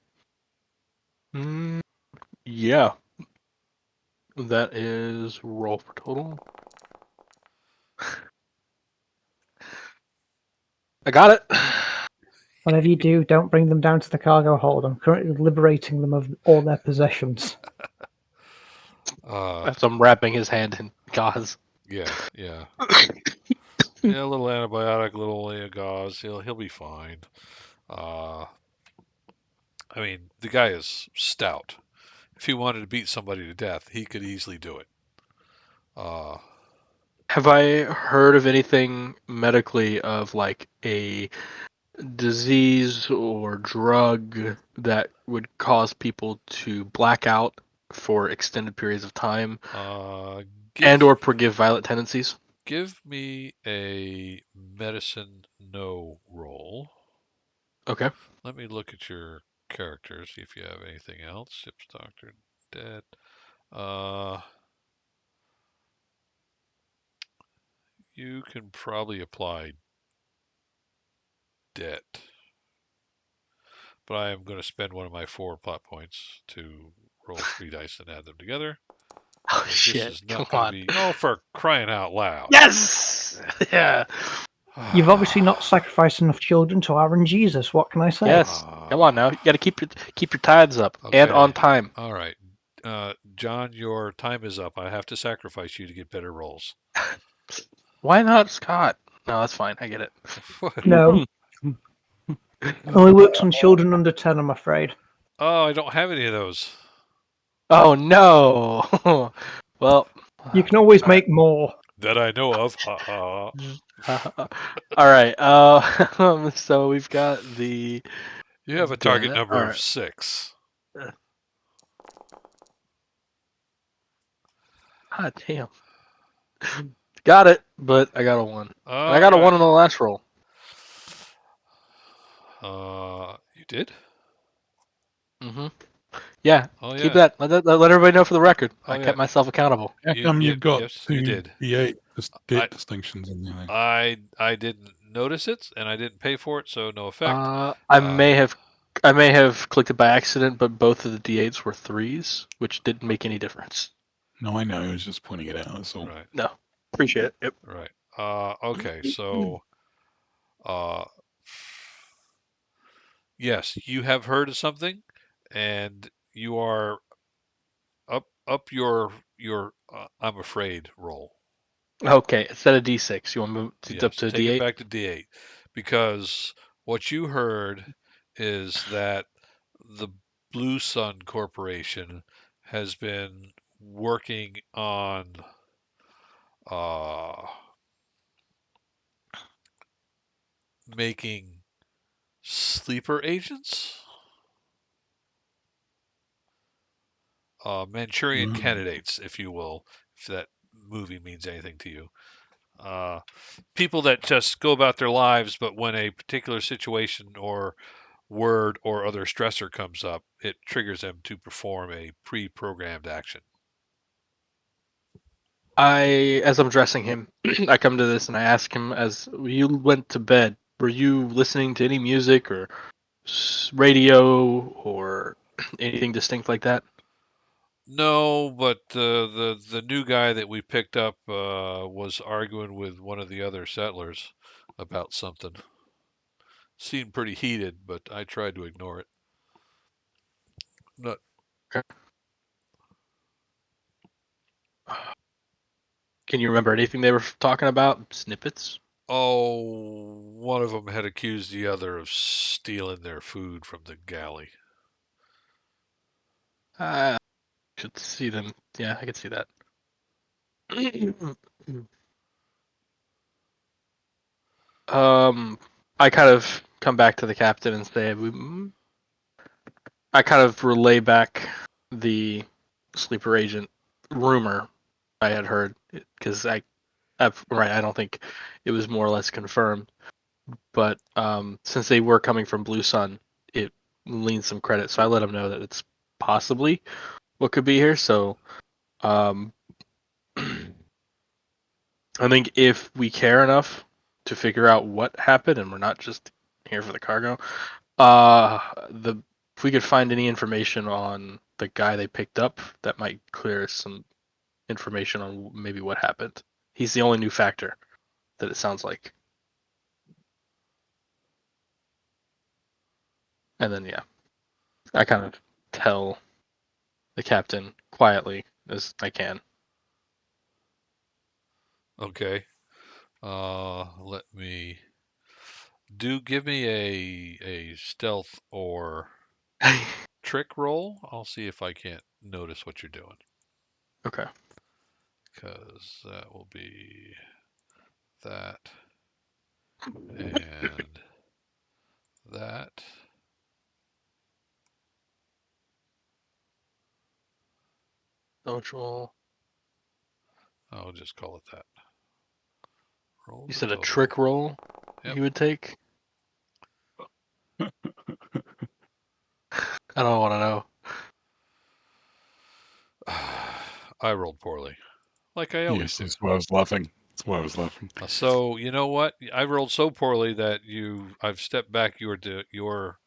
Yeah. That is roll for total. I got it. Whatever you do, don't bring them down to the cargo hold. I'm currently liberating them of all their possessions. As I'm wrapping his hand in gauze. Yeah. Yeah, a little antibiotic, a little gauze. He'll be fine. I mean, the guy is stout. If he wanted to beat somebody to death, he could easily do it. Have I heard of anything medically of like a disease or drug that would cause people to black out for extended periods of time and or forgive violent tendencies? Give me a medicine no roll. Okay. Let me look at your character, see if you have anything else. Ship's doctor, dead. You can probably apply debt, but I am going to spend one of my 4 plot points to roll 3 dice and add them together. Oh This shit! is Come not going to on. be. Oh, for crying out loud! Yes. Yeah. You've obviously not sacrificed enough children to our Jesus. What can I say? Yes. Come on now. You got to keep your tithes up and on Okay. time. All right. John, your time is up. I have to sacrifice you to get better rolls. Why not Scott? No, that's fine. I get it. No. Only works on children under 10, I'm afraid. Oh, I don't have any of those. Oh no. Well. You can always all right. make more. That I know of. Ha ha. All right. So we've got the. You have a target All number of right. 6. God damn. Got it, but I got a 1. And I got a 1 on the last roll. You did? Mm-hmm. Yeah. Oh Keep yeah. that. Let everybody know for the record. Oh I yeah. kept myself accountable. How come you've got Yes, you 2 did. D8 I- distinctions in there? I didn't notice it, and I didn't pay for it, so no effect. I may have clicked it by accident, but both of the D8s were 3s, which didn't make any difference. No, I know. I was just pointing it out. That's all. Right. No. Appreciate it. Yep. Right. Okay. So, uh, yes, you have heard of something, and you are up your I'm afraid roll. Okay. Instead of D6, you want to move up Yes, to take it D8? back to D8 because what you heard is that the Blue Sun Corporation has been working on uh, making sleeper agents, Manchurian Mm. candidates, if you will, if that movie means anything to you. People that just go about their lives, but when a particular situation or word or other stressor comes up, it triggers them to perform a pre-programmed action. As I'm dressing him, I come to this and I ask him, as you went to bed, were you listening to any music or radio or anything distinct like that? No, but the new guy that we picked up was arguing with one of the other settlers about something. Seemed pretty heated, but I tried to ignore it. Not, Okay. Can you remember anything they were talking about? Snippets? one of them had accused the other of stealing their food from the galley. I could see them. Yeah, I could see that. I kind of come back to the captain and say, I kind of relay back the sleeper agent rumor I had heard because I don't think it was more or less confirmed, but since they were coming from Blue Sun, it lean some credit, so I let him know that it's possibly what could be here. So, I think if we care enough to figure out what happened, and we're not just here for the cargo, if we could find any information on the guy they picked up, that might clear some information on maybe what happened. He's the only new factor that it sounds like. And then I kind of tell the captain quietly as I can. Okay. Let me give me a stealth or trick roll. I'll see if I can't notice what you're doing. Okay. Because that will be that and that. Social. I'll just call it that. Roll You the said a total. trick roll Yep. you would take? I don't want to know. I rolled poorly, like I always Yes, do. that's why I was laughing. That's why I was laughing. So you know what? I rolled so poorly that I've stepped back your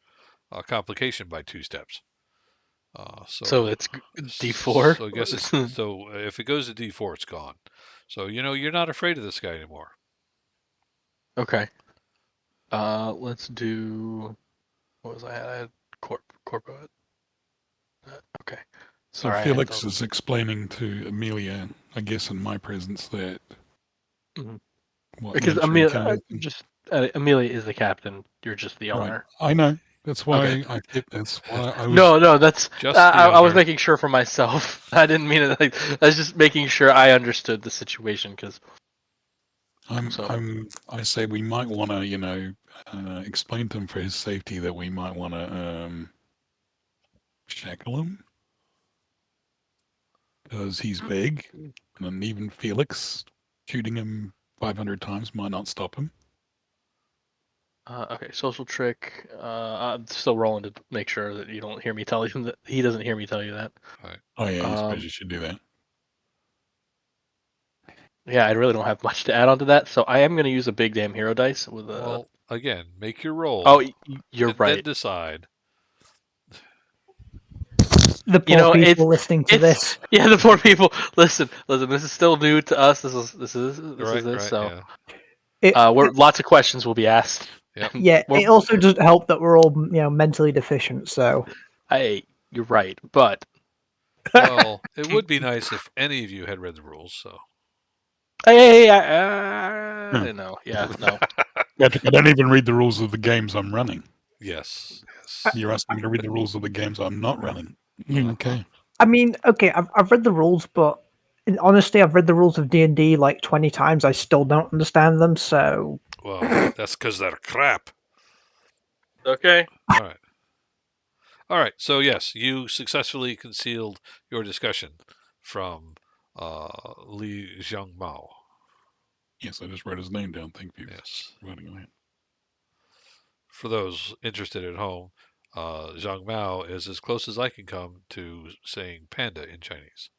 complication by 2 steps. So it's D4? So I guess it's so if it goes to D4, it's gone. So you're not afraid of this guy anymore. Okay. Let's do. What was I at? I had corpo. Okay. So Sorry, I had Felix to. is explaining to Amelia, I guess in my presence, that Mhm. what Because nature Amelia, encountered. Amelia is the captain. You're just the Right. owner. I know. That's why Okay. that's why I was. No, that's. Just the I was owner. making sure for myself. I didn't mean it. Like, I was just making sure I understood the situation. Because I say we might want to, explain to him for his safety that we might want to shackle him because he's big, and even Felix shooting him 500 times might not stop him. okay, social trick. I'm still rolling to make sure that you don't hear me tell him that he doesn't hear me tell you that. Right. Oh yeah, I suppose you should do that. Yeah, I really don't have much to add on to that, so I am going to use a big damn hero dice with a. Well, again, make your roll. Oh, you're and right. Then decide. The poor people listening to this. Yeah, the poor people. Listen. This is still new to us. This is Right. this. So, Yeah. lots of questions will be asked. Yep. Yeah, it also doesn't help that we're all mentally deficient. So, you're right, but Well, it would be nice if any of you had read the rules. So. No, yeah, no. Patrick, I don't even read the rules of the games I'm running. Yes. You're asking me to read the rules of the games I'm not running. Okay. I mean, okay, I've read the rules, but honestly, I've read the rules of D&D like 20 times. I still don't understand them. So, Well, that's because they're crap. Okay. All right. So yes, you successfully concealed your discussion from Li Jiangmao. Yes, I just wrote his name down. Thank you. Yes. For those interested at home, Zhang Mao is as close as I can come to saying panda in Chinese.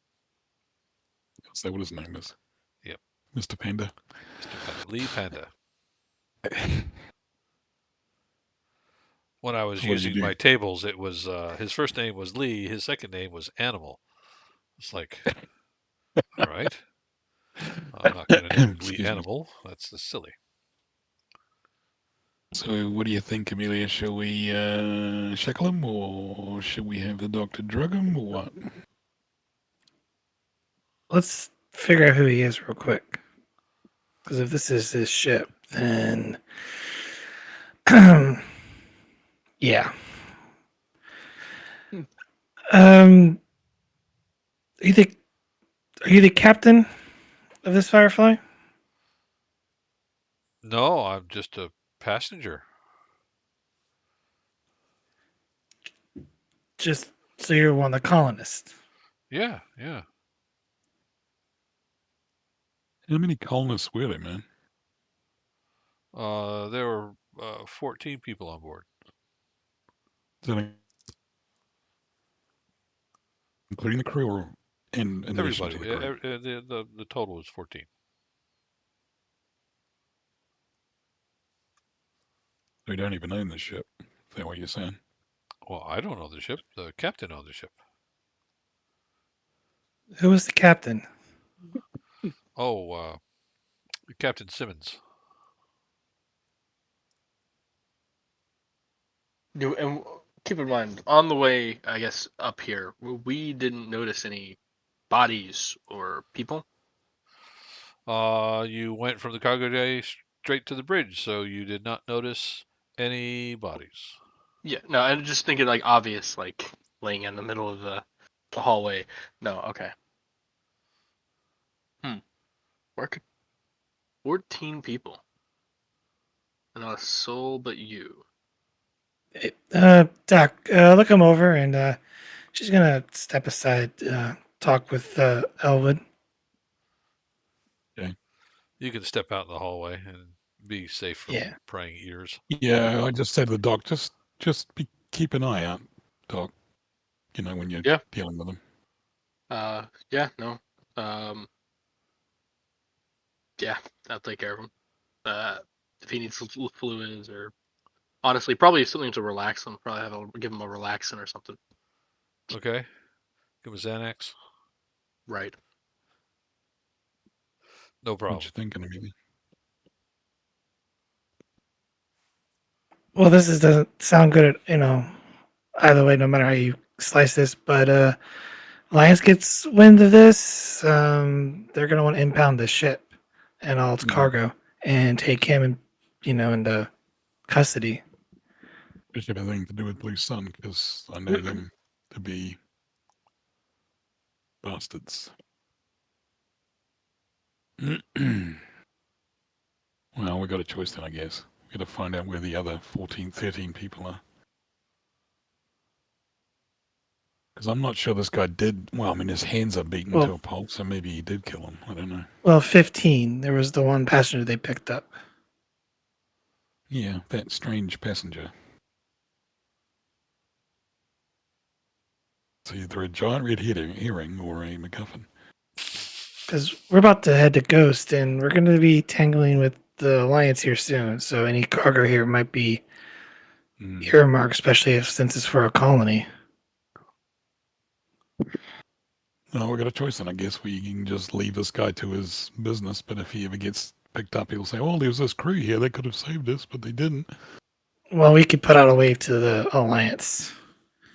Is that what his name is? Yep. Mr. Panda. Mr. Panda. Li Panda. When I was So what did you using do? my tables, it was his first name was Li, his second name was Animal. It's like, all right, I'm not going to name him Li Excuse me. Animal. That's just silly. So what do you think, Amelia? Shall we shackle him, or should we have the doctor drug him, or what? Let's figure out who he is real quick. Because if this is his ship, then yeah. Are you the captain of this Firefly? No, I'm just a passenger. Just so you're one of the colonists. Yeah. How many colonists were there, man? There were 14 people on board. Is that including the crew or in addition Everybody. to the crew? The total is 14. We don't even own the ship. Is that what you're saying? Well, I don't own the ship. The captain owns the ship. Who was the captain? Oh, Captain Simmons. And keep in mind, on the way, I guess, up here, we didn't notice any bodies or people. You went from the cargo bay straight to the bridge, so you did not notice any bodies. Yeah, no, I'm just thinking like obvious, like laying in the middle of the hallway. No, okay. Where could 14 people and not a soul but you? Doc, look him over, and she's gonna step aside, talk with Elwood. You can step out in the hallway and be safe from Yeah. prying ears. Yeah, I just said to the doc, just keep an eye out, doc. When you're Yeah. dealing with them. Yeah, no. Yeah, I'll take care of him. If he needs fluids or honestly, probably something to relax him. Probably give him a relaxant or something. Okay. Give him a Xanax. Right. No What problem. you thinking, Amelia? Well, doesn't sound good, either way, no matter how you slice this, but Alliance gets wind of this, they're going to want to impound the ship and all its cargo and take him, into custody. It should have anything to do with Blue Sun, because I know them to be bastards. Well, we got a choice then, I guess. We got to find out where the other 14, 13 people are. Because I'm not sure this guy did. Well, I mean, his hands are beaten to a pulp, so maybe he did kill him. I don't know. Well, 15. There was the one passenger they picked up. Yeah, that strange passenger. It's either a giant red herring or a MacGuffin. Because we're about to head to Ghost, and we're going to be tangling with the Alliance here soon. So any cargo here might be earmarked, especially since it's for a colony. No, we got a choice then. I guess we can just leave this guy to his business, but if he ever gets picked up, he'll say, "Oh, there was this crew here. They could have saved us, but they didn't." Well, we could put out a wave to the Alliance.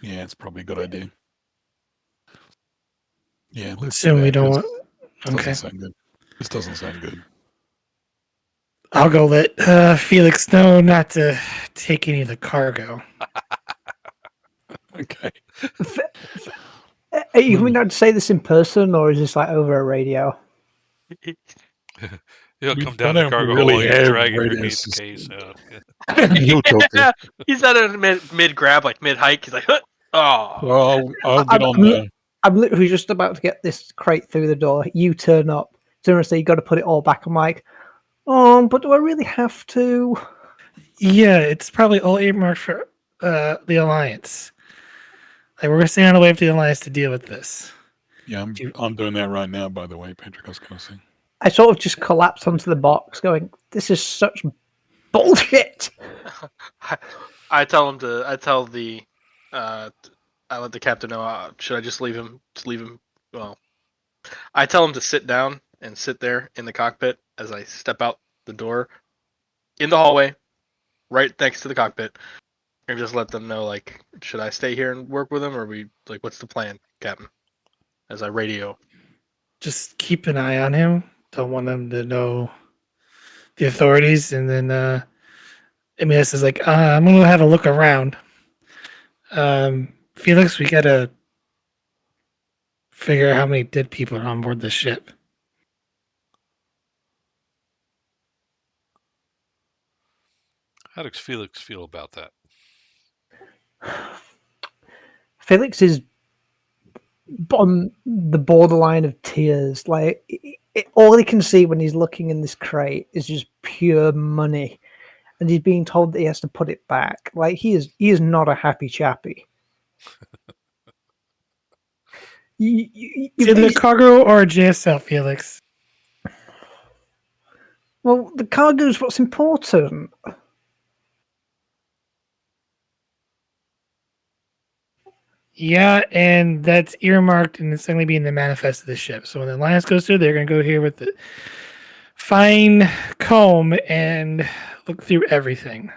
Yeah, it's probably a good idea. Yeah, let's Assume we don't want. This Okay. doesn't sound good. This doesn't sound good. I'll go let Felix know not to take any of the cargo. Okay. Are you coming down to say this in person, or is this like over a radio? He'll We come down don't the cargo really while you're have dragging your radio case. systems. He'll talk He's at a mid grab, like mid hike. He's like, huh. Oh. Well, I'll get on there. I'm literally just about to get this crate through the door. You turn up. Turn and say you got to put it all back. I'm like, oh, but do I really have to? Yeah, it's probably all earmarked for the Alliance. Like, we're going to stay on the way to the Alliance to deal with this. Yeah, I'm doing that right now, by the way, Patrick. I was going to say. I sort of just collapsed onto the box, going, "This is such bullshit." I tell him to. I tell the. I let the captain know. Should I just leave him? Just leave him. Well, I tell him to sit down and sit there in the cockpit as I step out the door in the hallway, right next to the cockpit, and just let them know, like, should I stay here and work with him, or what's the plan, Captain? As I radio. Just keep an eye on him. Don't want him to know the authorities. And then Emilia is like, I'm going to have a look around. Felix, we got to figure out how many dead people are on board the ship. How does Felix feel about that? Felix is on the borderline of tears. Like, all he can see when he's looking in this crate is just pure money. and he's being told that he has to put it back. Like he is not a happy chappy. You It's either cargo or JSL, Felix. well, the cargo's what's important. Yeah, and that's earmarked, and it's going to be in the manifest of the ship. So when the Alliance goes through, they're going to go here with the fine comb and look through everything.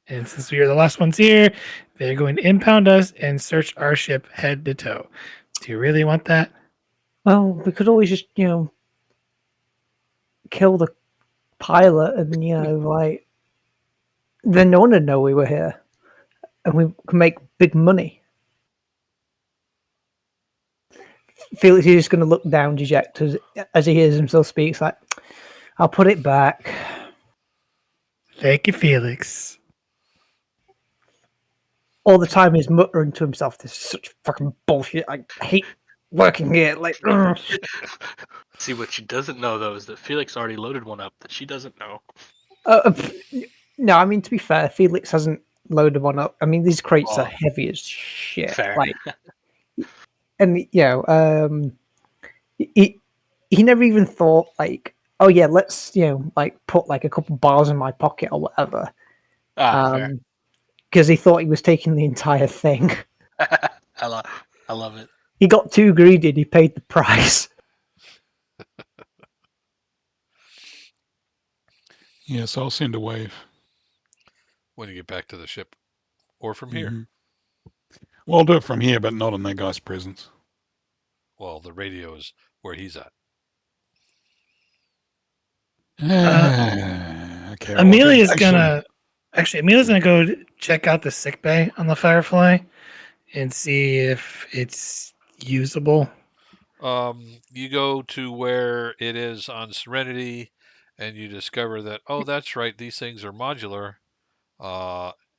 And since we are the last ones here, they're going to impound us and search our ship head to toe. Do you really want that? Well, we could always just kill the pilot, and like then no one would know we were here, and we can make big money. Felix is just going to look down, dejected, as he hears himself speak. It's like, I'll put it back. Thank you, Felix. All the time he's muttering to himself, "This is such fucking bullshit. I hate working here." Like, ugh. See, what she doesn't know though is that Felix already loaded one up that she doesn't know. No, I mean to be fair, Felix hasn't loaded one up. I mean these crates Oh. are heavy as shit. Fair. Like, and he never even thought like, oh yeah, let's like put like a couple bars in my pocket or whatever. Fair. Because he thought he was taking the entire thing. I love it. He got too greedy and he paid the price. Yes, I'll send a wave. When you get back to the ship, or from here. Mhm. Well, I'll do it from here, but not in that guy's presence. Well, the radio is where he's at. Okay. well, Amelia's actually- gonna go check out the sick bay on the Firefly and see if it's usable. You go to where it is on Serenity, and you discover that that's right, these things are modular,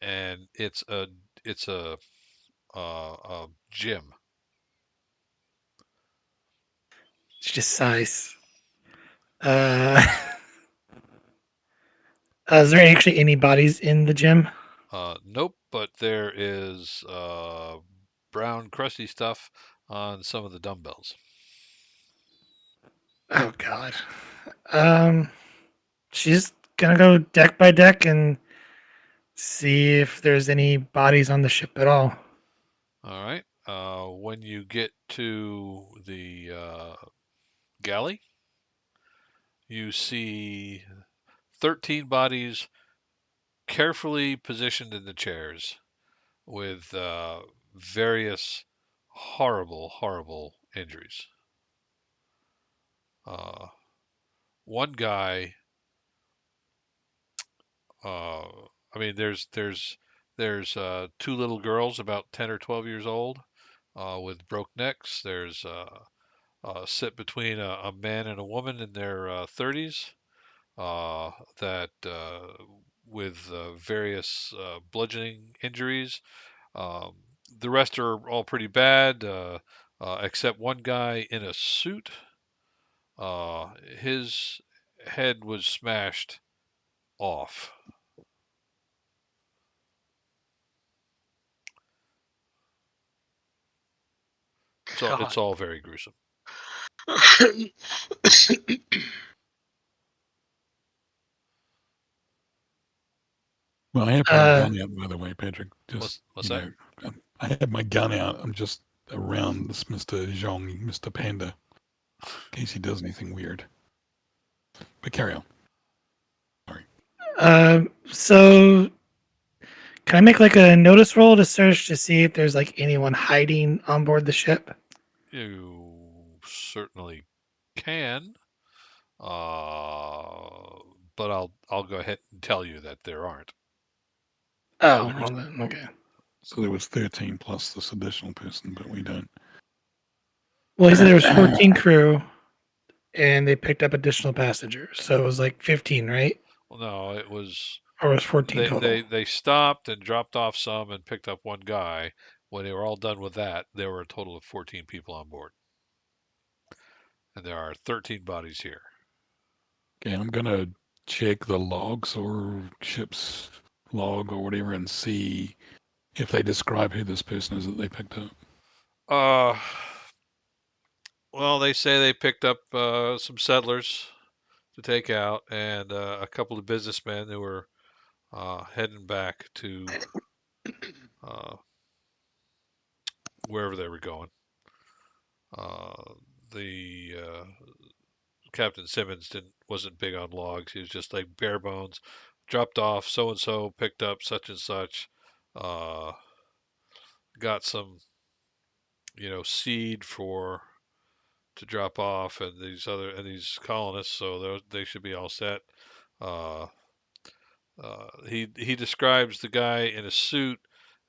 and it's a gym. She just sighs. Is there actually any bodies in the gym? Nope, but there is brown crusty stuff on some of the dumbbells. Oh God. She's gonna go deck by deck and see if there's any bodies on the ship at all. All right. When you get to the galley, you see 13 bodies carefully positioned in the chairs with various horrible injuries. One guy, I mean, there's two little girls about 10 or 12 years old with broke necks. There's sit between a man and a woman in their 30s that with various bludgeoning injuries. Um, the rest are all pretty bad, except one guy in a suit. His head was smashed off. So it's all very gruesome. Well, I have my gun out, by the way, Patrick. Just What's you that? know, I have my gun out. I'm just around this Mr. Zhong, Mr. Panda, in case he does anything weird. But carry on. So can I make like a notice roll to search to see if there's like anyone hiding on board the ship? You certainly can, but I'll go ahead and tell you that there aren't. Oh, well then, okay. So there was 13 plus this additional person, but we don't. Well, he said there was 14 crew, and they picked up additional passengers, so it was like 15, right? Well, no, it was Or was 14 total? they stopped and dropped off some and picked up one guy. When they were all done with that, there were a total of 14 people on board, and there are 13 bodies here. Okay, I'm gonna check the logs or ship's log or whatever and see if they describe who this person is that they picked up? Well, they say they picked up some settlers to take out and a couple of businessmen who were heading back to uh, wherever they were going. The Captain Simmons wasn't big on logs. He was just like bare bones. Dropped off so and so, picked up such and such. Uh, got some, seed to drop off, and these colonists, so they should be all set. Uh, he describes the guy in a suit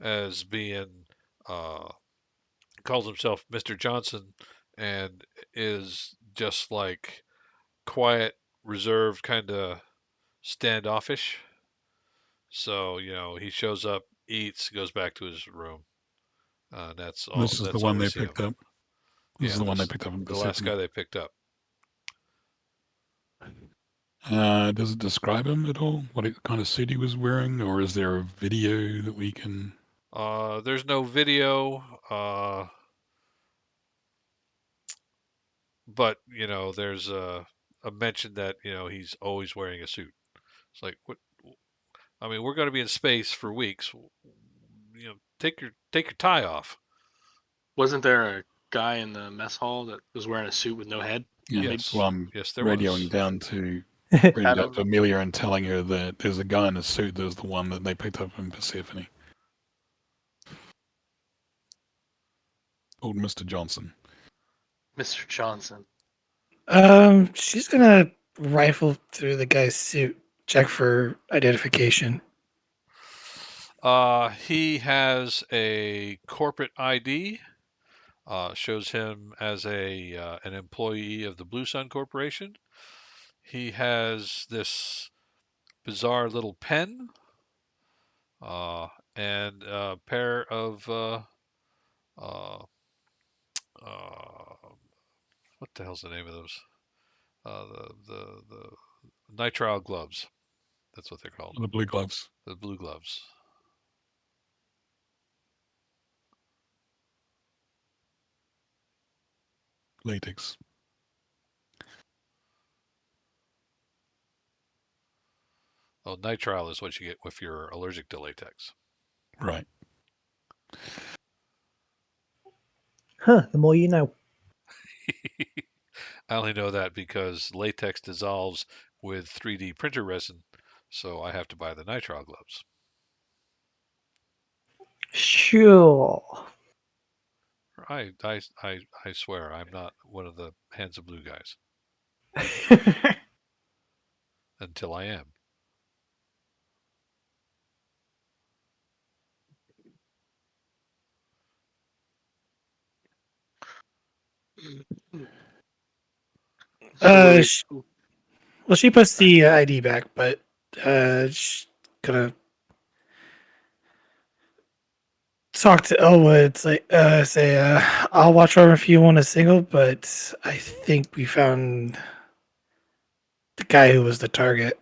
as being calls himself Mr. Johnson and is just like quiet, reserved, kind of standoffish. So he shows up, eats, goes back to his room. That's all. This is the That's all one we they see of picked him. up. This is the one they This picked up in the last guy Persephone. they picked up. Does it describe him at all? What kind of suit he was wearing, or is there a video that we can? There's no video, but there's a mention that he's always wearing a suit. It's like what? I mean, we're going to be in space for weeks. Take your tie off. Wasn't there a guy in the mess hall that was wearing a suit with no head? Yeah, Yes. so I'm Yes, there radioing was. down to Adam? Amelia and telling her that there's a guy in a suit that's the one that they picked up in Persephone. Called Mr. Johnson. Mr. Johnson. She's gonna rifle through the guy's suit, check for identification. He has a corporate ID. Shows him as an employee of the Blue Sun Corporation. He has this bizarre little pen and a pair of uh, what the hell's the name of those? The nitrile gloves. That's what they're called. The blue gloves. The blue gloves. Latex. Oh, nitrile is what you get if you're allergic to latex. Right. Huh, the more you know. I only know that because latex dissolves with 3D printer resin, so I have to buy the nitrile gloves. Sure. I swear I'm not one of the hands of blue guys until I am. So Well, she puts the ID back, but she's gonna talk to Elwood. It's like say, I'll watch over if you want a single, but I think we found the guy who was the target.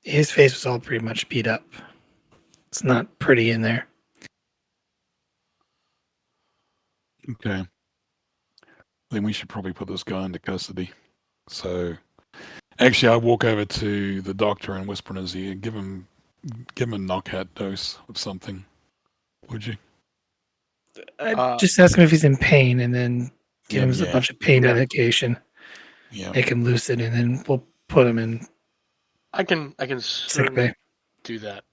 His face was all pretty much beat up. It's not pretty in there. Okay. Then we should probably put this guy into custody. So, actually, I walk over to the doctor and whisper in his ear, give him a knockout dose of something. Would you? I'd just ask him if he's in pain, and then give him a bunch of pain Yeah. medication. Yeah. Make him lucid, and then we'll put him in I can sick bay. certainly do that.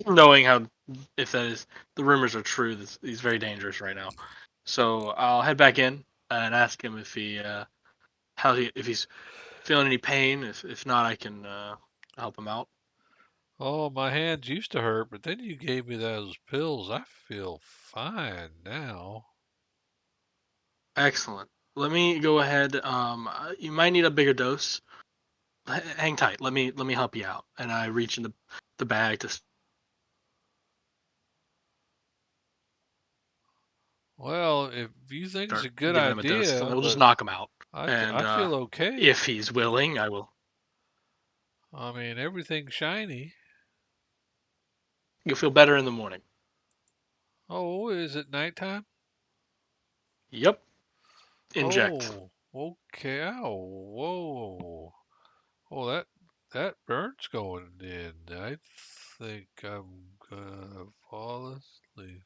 Knowing how, if that is, the rumors are true, he's very dangerous right now. So I'll head back in and ask him if if he's feeling any pain. If not, I can help him out. Oh, my hands used to hurt, but then you gave me those pills. I feel fine now. Excellent. Let me go ahead. You might need a bigger dose. Hang tight. Let me help you out. And I reach in the bag to. Well, if you think it's a Start good giving him a dose. idea, We'll just but knock him out. I And feel okay. if he's willing, I will. I mean, everything's shiny. You'll feel better in the morning. Oh, is it nighttime? Yep. Inject. Oh, okay. Ow, whoa. Oh, that burn's going in. I think I'm gonna fall asleep.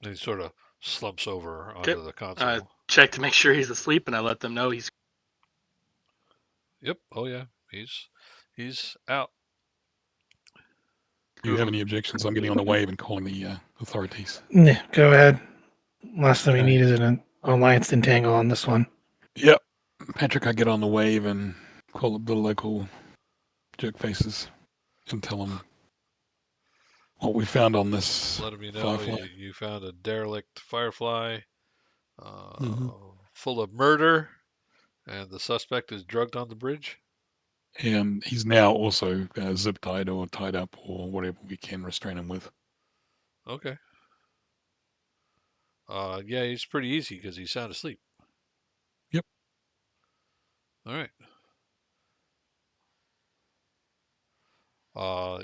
And he sort of slumps over Okay. onto the console. Check to make sure he's asleep, and I let them know he's. Yep. Oh yeah. He's out. Do you have any objections? I'm getting on the wave and calling the authorities. Yeah, go ahead. Last thing we Okay. need is an alliance entangle on this one. Yep. Patrick, I get on the wave and call up the local jerk faces and tell them what we found on this Let him know Firefly. you found a derelict Firefly Mm-hmm. full of murder, and the suspect is drugged on the bridge. And he's now also zip tied or tied up or whatever we can restrain him with. Okay. Yeah, he's pretty easy because he's sound asleep. Yep. All right.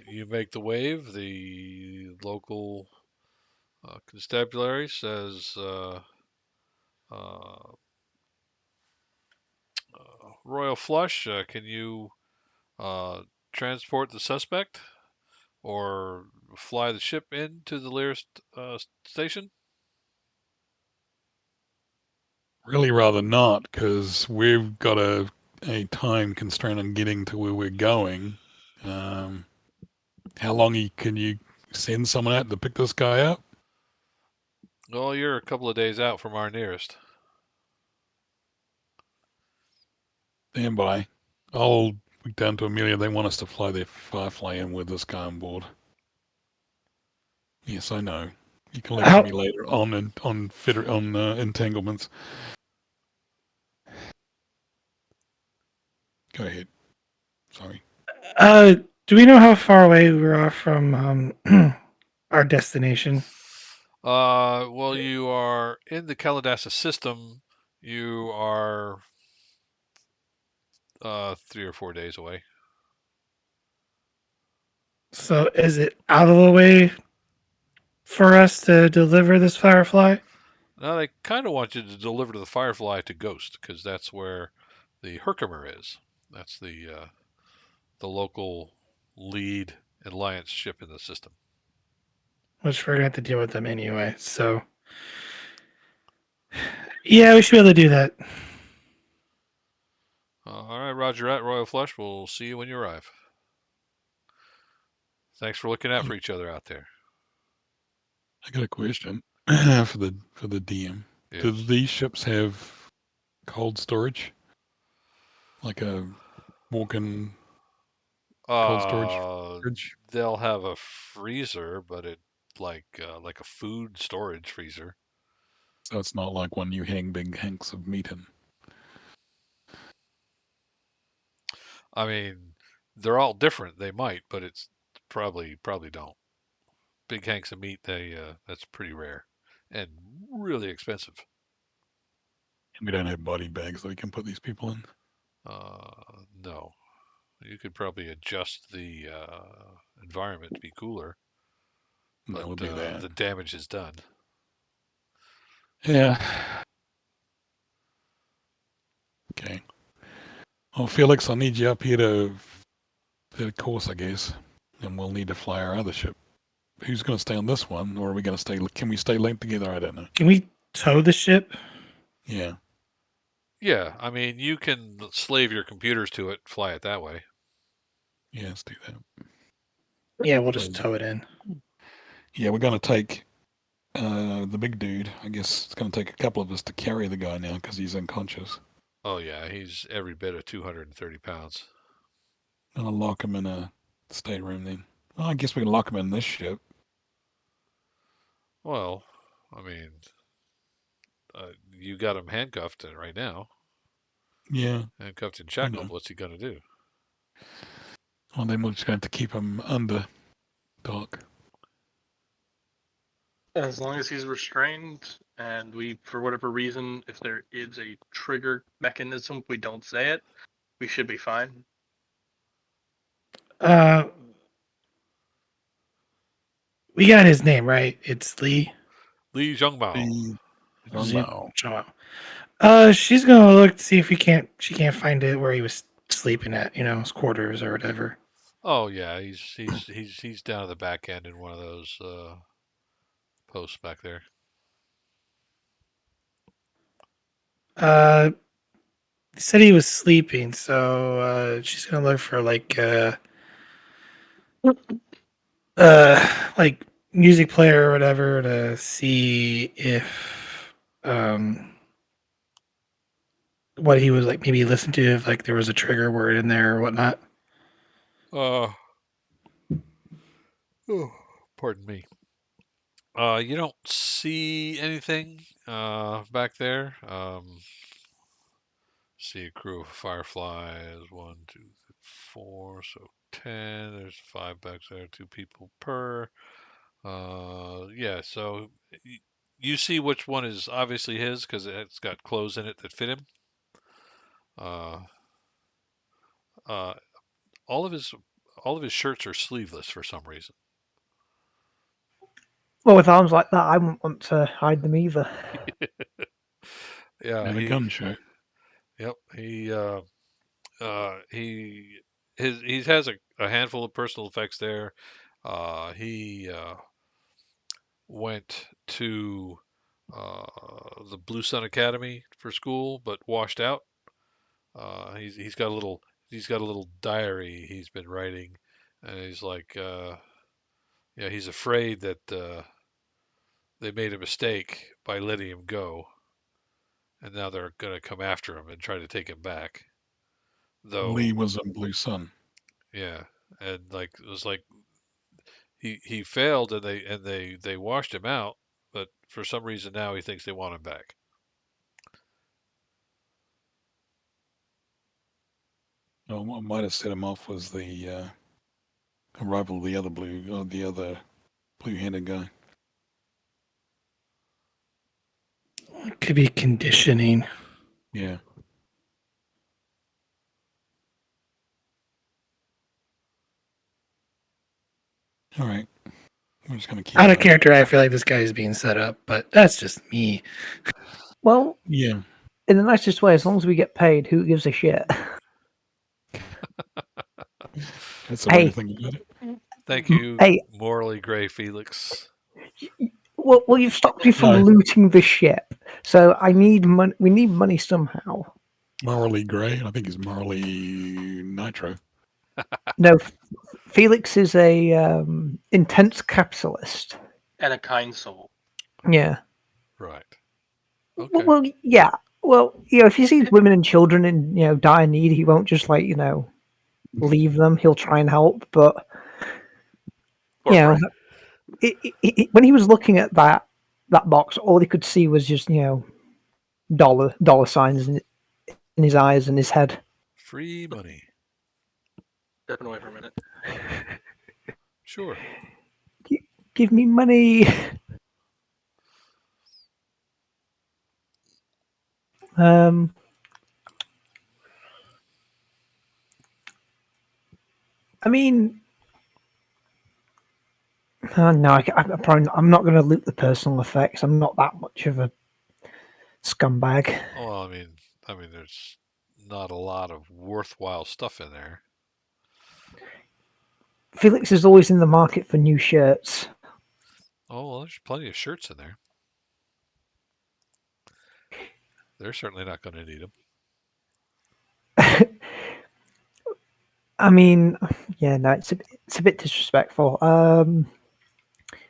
You make the wave. The local constabulary says, uh, Royal Flush, can you transport the suspect or fly the ship into the nearest station? Really rather not, because we've got a time constraint on getting to where we're going. How long can you send someone out to pick this guy up? Well, you're a couple of days out from our nearest. Stand by. I'll speak down to Amelia. They want us to fly their Firefly in with this guy on board. Yes, I know. You can lecture me later on entanglements. Go ahead. Sorry. Do we know how far away we are from our destination? Well, you are in the Calidasa system. You are 3 or 4 days away. So is it out of the way for us to deliver this Firefly? Now they kind of want you to deliver to the Firefly to Ghost because that's where the Herkimer is. That's the local lead alliance ship in the system. Which we're going to have to deal with them anyway. So, yeah, we should be able to do that. All right, Roger. At Royal Flush. We'll see you when you arrive. Thanks for looking out for each other out there. I got a question for the DM. Yeah. Do these ships have cold storage? Like a walk-in cold storage fridge? They'll have a freezer, but it like a food storage freezer. So it's not like one you hang big hanks of meat in. I mean, they're all different. They might, but it's probably don't. Big hanks of meat, that's pretty rare and really expensive. We don't have body bags that we can put these people in. No, you could probably adjust the environment to be cooler, but That would be that. the damage is done. Yeah. Okay. Well, Felix, I'll need you up here to the course, I guess, and we'll need to fly our other ship. Who's going to stay on this one, or are we going to stay? Can we stay linked together? I don't know. Can we tow the ship? Yeah. Yeah, I mean, you can slave your computers to it, fly it that way. Yeah, let's do that. Yeah, we'll just tow it in. Yeah, we're going to take the big dude. I guess it's going to take a couple of us to carry the guy now because he's unconscious. Oh yeah, he's every bit of 230 pounds. I'll lock him in a stateroom then. Well, I guess we can lock him in this ship. Well, I mean, you got him handcuffed right now. Yeah. Handcuffed and shackled. What's he gonna do? Well, then we're just going to keep him under Doc. As long as he's restrained, and we, for whatever reason, if there is a trigger mechanism, we don't say it, we should be fine. We got his name right. It's Lee. Li Zhongbao. The Zhongbao. She's gonna look to see if she can't find it where he was sleeping at, his quarters or whatever. Oh yeah, he's down at the back end in one of those posts back there. He said he was sleeping, so she's gonna look for like music player or whatever to see if what he was like maybe listen to, if like there was a trigger word in there or whatnot. Oh, pardon me. You don't see anything back there. See a crew of Fireflies. 1, 2, 3, 4, so 10. There's 5 back there. 2 people per. Yeah. So you see which one is obviously his because it's got clothes in it that fit him. Uh, all of his shirts are sleeveless for some reason. Well, with arms like that, I wouldn't want to hide them either. Yeah, And a gun show. Yep, he has a handful of personal effects there. He went to the Blue Sun Academy for school, but washed out. He's got a little diary he's been writing, and he's like, yeah, he's afraid that they made a mistake by letting him go, and now they're gonna come after him and try to take him back. Though, Lee was in Blue Sun. yeah, and like it was like he failed, and they washed him out, but for some reason now he thinks they want him back. Oh, what might have set him off was the arrival of the other blue-headed guy. It could be conditioning. Yeah. All right. We're just gonna keep Out of that. character, I feel like this guy is being set up, but that's just me. Well, Yeah. in the nicest way, as long as we get paid, who gives a shit? That's the way to think about it. Thank you, Hey. morally gray Felix. Well, you've stopped me from No. looting the ship, so I need money. We need money somehow. Morally grey. I think he's morally nitro. No, Felix is a intense capitalist. And a kind soul. Yeah. Right. Okay. Well, yeah. Well, if he sees women and children in dire need, he won't just leave them. He'll try and help, but Or right. when he was looking at that box, all he could see was just dollar signs in his eyes and his head. Free money. Stepping away for a minute. Sure. Give me money. I mean, no, I'm not going to loot the personal effects. I'm not that much of a scumbag. Well, I mean, there's not a lot of worthwhile stuff in there. Felix is always in the market for new shirts. Oh, well, there's plenty of shirts in there. They're certainly not going to need them. I mean, yeah, no, it's a bit disrespectful.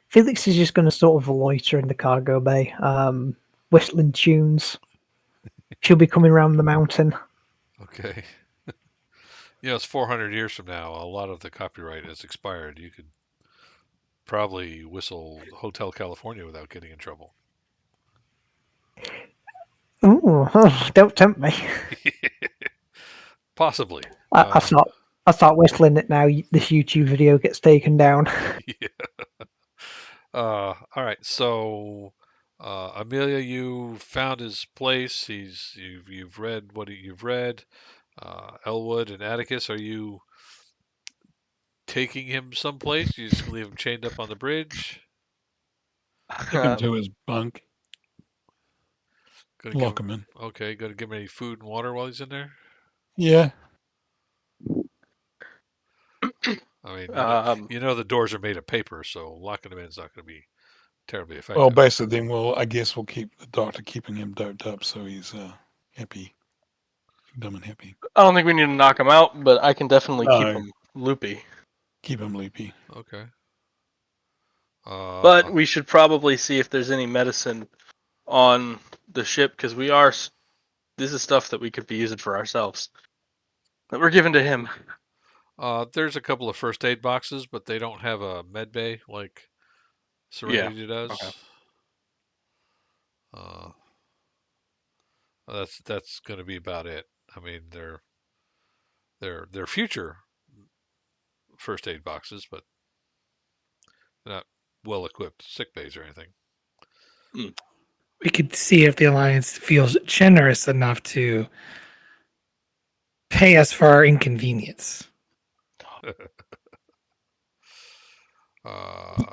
Felix is just going to sort of loiter in the cargo bay, whistling tunes. She'll be coming around the mountain. Okay. It's 400 years from now. A lot of the copyright has expired. You could probably whistle Hotel California without getting in trouble. Ooh, don't tempt me. Possibly. I I'll start whistling it now. This YouTube video gets taken down. Yeah. All right. So, Amelia, you found his place. You've read what you've read. Elwood and Atticus, are you taking him someplace? You just gonna leave him chained up on the bridge? Take him to his bunk, Gonna give lock him. him in. Okay. Gonna give him any food and water while he's in there. Yeah. I mean, Um, you know the doors are made of paper, so locking him in is not going to be terribly Well, effective. basically, then I guess we'll keep the doctor keeping him doped up so he's happy, dumb and happy. I don't think we need to knock him out, but I can definitely keep No. him loopy. Keep him loopy. Okay. But we should probably see if there's any medicine on the ship because this is stuff that we could be using for ourselves that we're giving to him. There's a couple of first aid boxes, but they don't have a med bay like Serenity does. Okay. That's going to be about it. I mean, they're future first aid boxes, but they're not well equipped sick bays or anything. We could see if the Alliance feels generous enough to pay us for our inconvenience.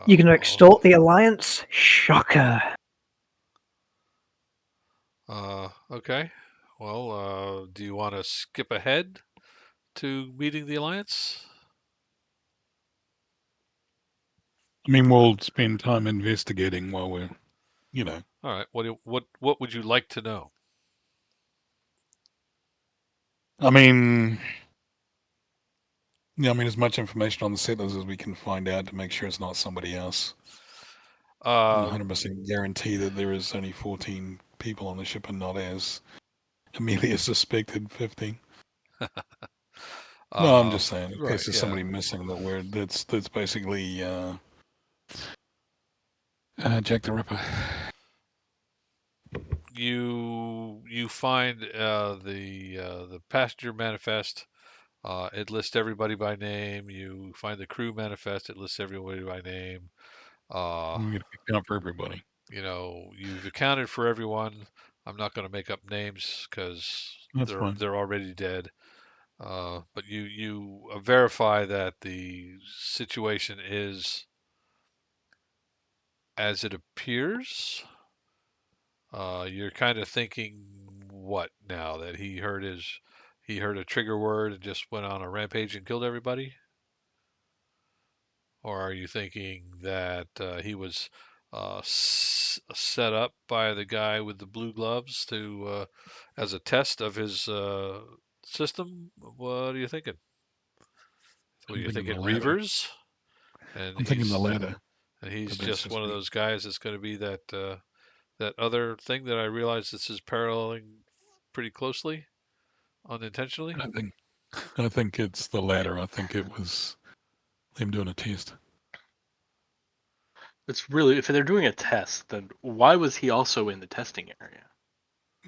You're going to extort the Alliance? Shocker. Okay. Well, do you want to skip ahead to meeting the Alliance? I mean, we'll spend time investigating while we're, All right. What would you like to know? I mean, as much information on the settlers as we can find out to make sure it's not somebody else. I'm 100% guarantee that there is only 14 people on the ship and not as Amelia suspected 15. No, I'm just saying, in case there's somebody missing that's basically Jack the Ripper. You find the passenger manifest. It lists everybody by name. You find the crew manifest. It lists everybody by name. We're going to account for everybody. You've accounted for everyone. I'm not going to make up names because they're already dead. But you verify that the situation is as it appears. You're kind of thinking what now that he heard a trigger word and just went on a rampage and killed everybody? Or are you thinking that he was set up by the guy with the blue gloves to as a test of his system? What are you thinking? Well, you're thinking Reavers, and I'm thinking the latter. And he's just one of those guys that's going to be that that other thing that I realize this is paralleling pretty closely, unintentionally. I think it's the latter. I think it was them doing a test. It's really, if they're doing a test, then why was he also in the testing area?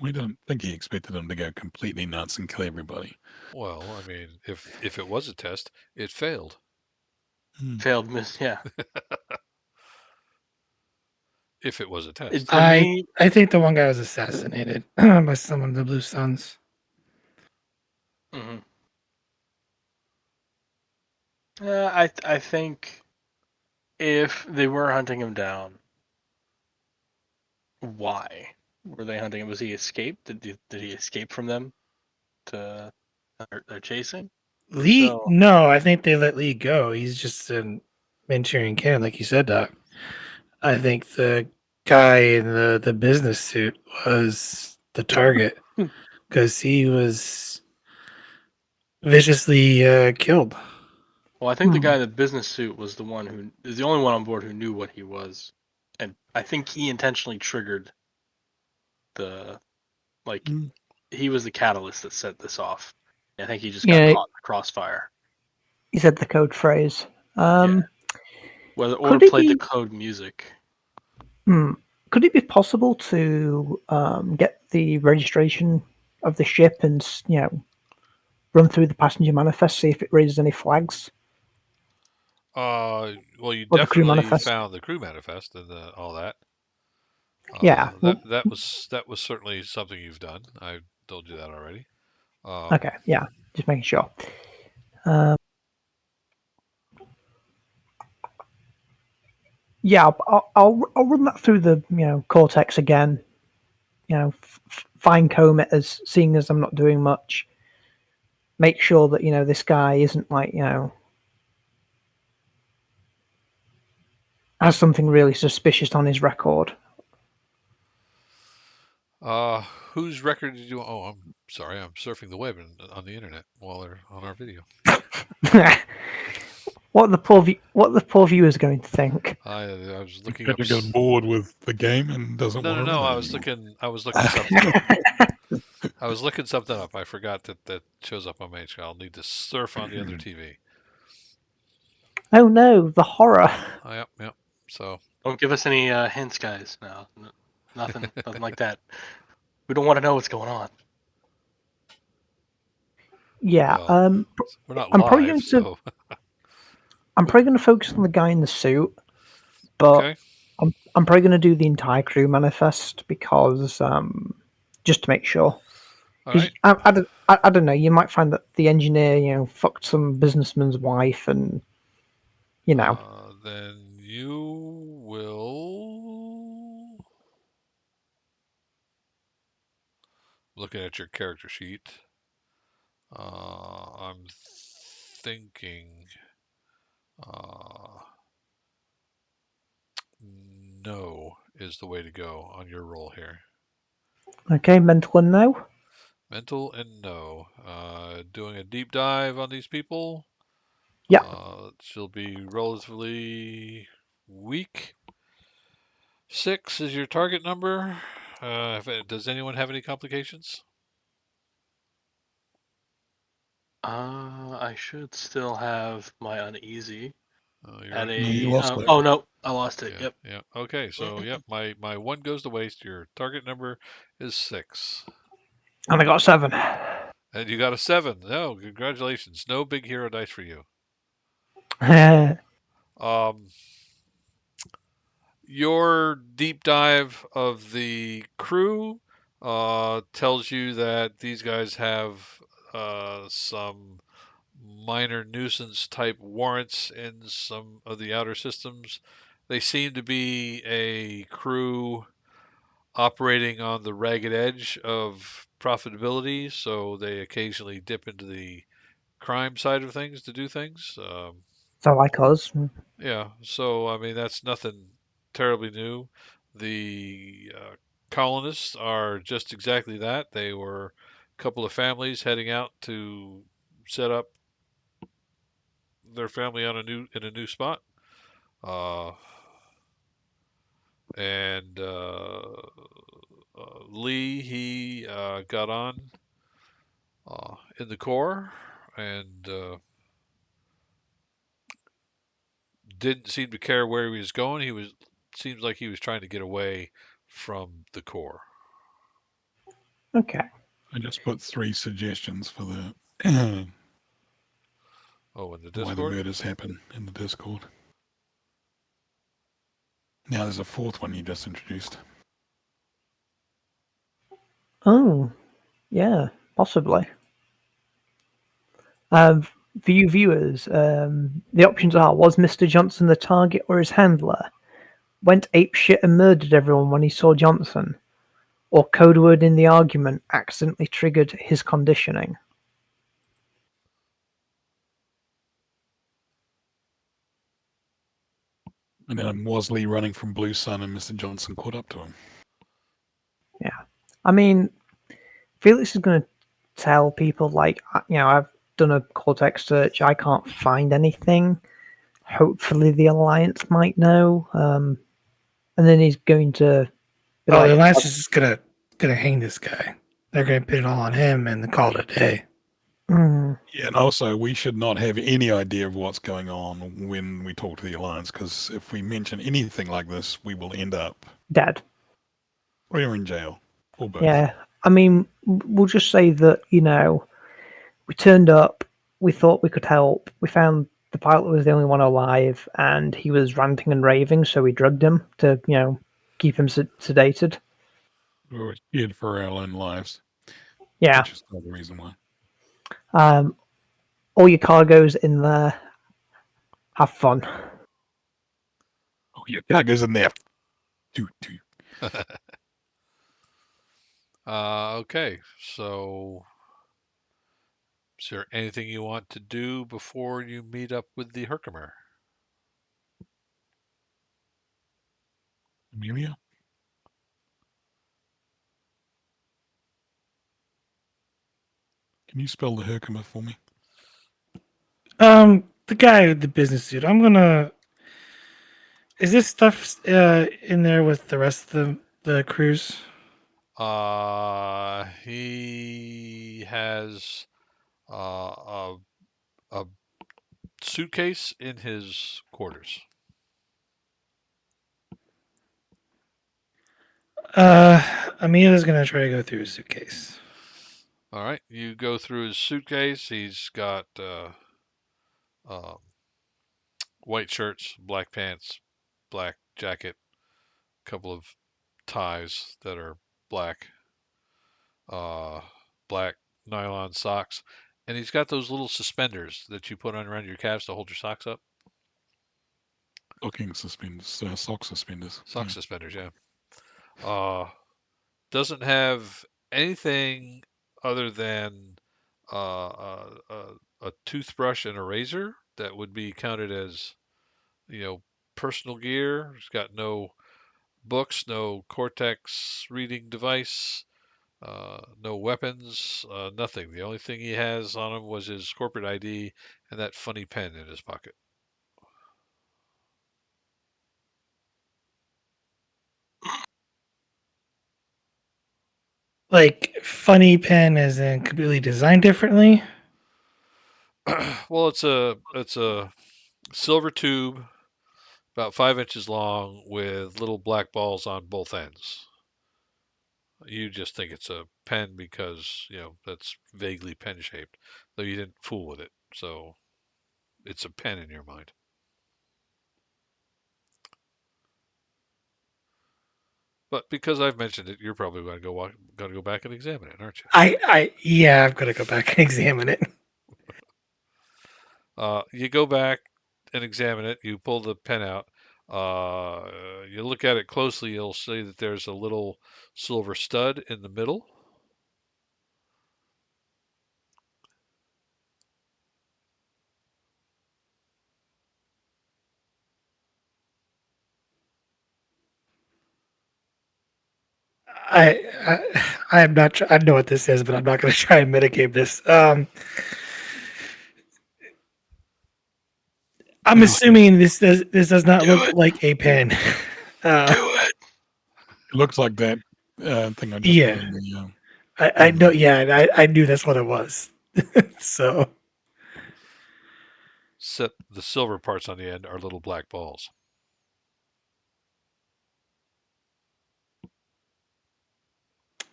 We don't think he expected them to go completely nuts and kill everybody. Well, I mean, if it was a test, it failed. Failed, yeah. If it was a test. I think the one guy was assassinated by some of the Blue Suns. Mm-hmm. I think if they were hunting him down, why were they hunting him? Was he escaped? Did he escape from them to they're chasing? Lee? No, I think they let Lee go. He's just a Manchurian candidate, like you said, Doc. I think the guy in the business suit was the target because he was viciously killed. Well, I think the guy in the business suit was the one who is the only one on board who knew what he was, and I think he intentionally triggered he was the catalyst that set this off. I think he just got caught in the crossfire. He said the code phrase. Or played the code music. Could it be possible to get the registration of the ship and run through the passenger manifest, see if it raises any flags? Well, you Or the crew definitely manifest? found the crew manifest and all that. Yeah. That was certainly something you've done. I told you that already. Okay. Yeah. Just making sure. Yeah, I'll run that through the cortex again. Fine comb it as seeing as I'm not doing much. Make sure that this guy isn't like has something really suspicious on his record. Whose record did you? Oh, I'm sorry. I'm surfing the web on the internet while they're on our video. What the poor viewers going to think? I was looking up. Better get bored with the game and doesn't want to No. run it I was anymore. looking something up. I was looking something up. I forgot that shows up on my screen. I'll need to surf on the other TV. Oh no, the horror! Yep. So Don't give us any hints, guys. No, nothing like that. We don't want to know what's going on. Yeah, well, we're not I'm probably live, going to so I'm probably going to focus on the guy in the suit, but okay. I'm probably going to do the entire crew manifest because just to make sure. All 'Cause right. I don't know. You might find that the engineer, fucked some businessman's wife, and Then you will looking at your character sheet. I'm thinking. Uh, no is the way to go on your roll here. okay, mental and no. Mental and no. Doing a deep dive on these people. Yeah. She'll be relatively weak. 6 is your target number. Does anyone have any complications? I should still have my uneasy You're at No, you a. lost it. Oh no, I lost it. Yep. Yeah. Okay. So yep, my 1 goes to waste. Your target number is 6, And I got 7. and you got a 7. No, congratulations. No big hero dice for you. Um, your deep dive of the crew tells you that these guys have some minor nuisance type warrants in some of the outer systems. They seem to be a crew operating on the ragged edge of profitability, so they occasionally dip into the crime side of things to do things. So like us. Yeah, so I mean that's nothing terribly new. The colonists are just exactly that. They were a couple of families heading out to set up their family on in a new spot. Uh, and Lee, he got on in the Corps and didn't seem to care where he was going. Seems like he was trying to get away from the Corps. Okay. I just put 3 suggestions for the Oh, in the why the Discord? murders happen in the Discord. Now there's a 4th one you just introduced. Oh, yeah, possibly. For you viewers, the options are: was Mr. Johnson the target or his handler? Went apeshit and murdered everyone when he saw Johnson? Or code word in the argument accidentally triggered his conditioning? And then was Lee running from Blue Sun and Mr. Johnson caught up to him? Yeah. I mean, Felix is going to tell people, like, I've done a Cortex search. I can't find anything. Hopefully the Alliance might know. And then he's going to be Oh, like, the Alliance is just gonna hang this guy. They're gonna put it all on him and call it a day. Yeah, and also we should not have any idea of what's going on when we talk to the Alliance, because if we mention anything like this, we will end up dead. or you're in jail, or both. Yeah. I mean, we'll just say that, We turned up. We thought we could help. We found the pilot was the only one alive, and he was ranting and raving. So we drugged him to, keep him sedated. We were scared for our own lives, Yeah. which is not the reason why. All your cargo's in there. Have fun. Oh, your cargo's in there. Toot, toot. Okay, so is there anything you want to do before you meet up with the Herkimer? Amelia? Can you spell the Herkimer for me? The guy with the business suit. I'm gonna. Is this stuff in there with the rest of the crews? He has a suitcase in his quarters. Amelia's gonna try to go through his suitcase. All right, you go through his suitcase. He's got white shirts, black pants, black jacket, a couple of ties that are black, uh, black nylon socks, and he's got those little suspenders that you put on around your calves to hold your socks up. Stocking suspenders, sock suspenders. Sock Yeah. suspenders, yeah. Doesn't have anything other than a toothbrush and a razor that would be counted as, you know, personal gear. He's got no books, no Cortex reading device, no weapons, nothing. The only thing he has on him was his corporate ID and that funny pen in his pocket. Like funny pen, as in completely designed differently. Well, it's a silver tube about 5 inches long with little black balls on both ends. You just think it's a pen because, you know, that's vaguely pen shaped, though you didn't fool with it. So it's a pen in your mind. But because I've mentioned it, you're probably going to go back and examine it, aren't you? Yeah, I've got to go back and examine it. You go back and examine it. You pull the pen out. You look at it closely. You'll see that there's a little silver stud in the middle. I am not. I know what this is, but I'm not going to try and mitigate this. I'm Do assuming this does not look it. like a pen. Do it. It looks like that thing I just put Yeah, in the. I know. Yeah, I knew that's what it was. So, Set the silver parts on the end are little black balls.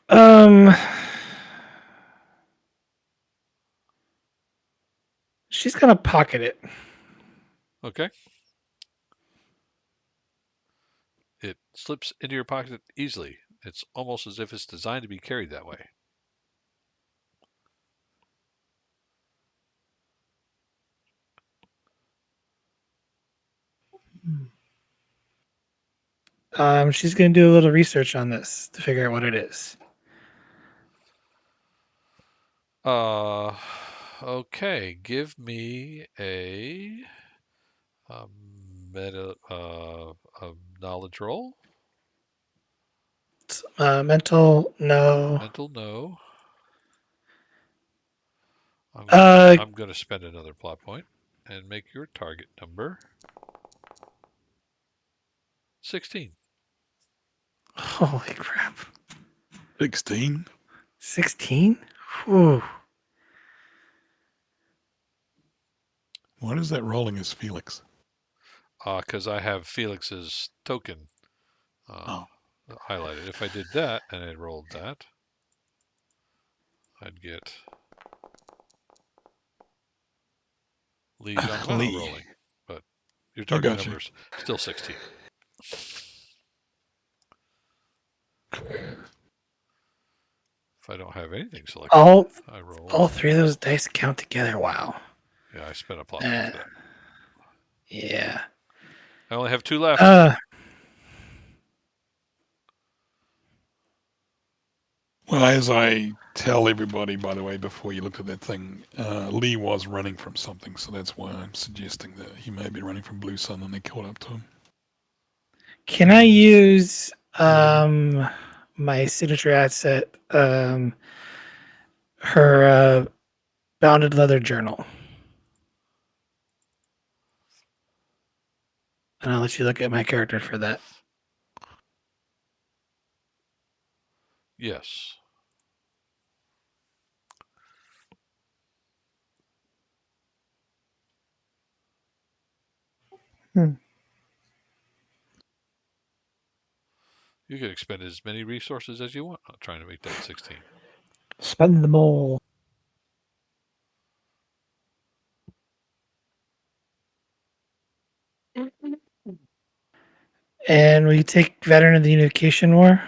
um, she's gonna pocket it. Okay. It slips into your pocket easily. It's almost as if it's designed to be carried that way. She's gonna do a little research on this to figure out what it is. Uh, okay. Give me a meta a knowledge roll. Mental, no. Mental, no. Uh, I'm gonna spend another plot point and make your target number 16. holy crap! 16. 16. Whew. Why is that rolling as Felix? Because I have Felix's token Oh, highlighted. If I did that and I rolled that, I'd get Lee's on Lee. rolling, but your I target got you. number is still 16. If I don't have anything selected, I roll. All three of those dice count together. Wow. Yeah, I spent a plot point for that. Yeah. I only have 2 left. Well, as I tell everybody, by the way, before you look at that thing, Lee was running from something, so that's why I'm suggesting that he may be running from Blue Sun and they caught up to him. Can I use my signature asset, her bounded leather journal? And I'll let you look at my character for that. Yes. Hmm. You can expend as many resources as you want trying to make that 16. Spend them all. And will you take Veteran of the Unification War?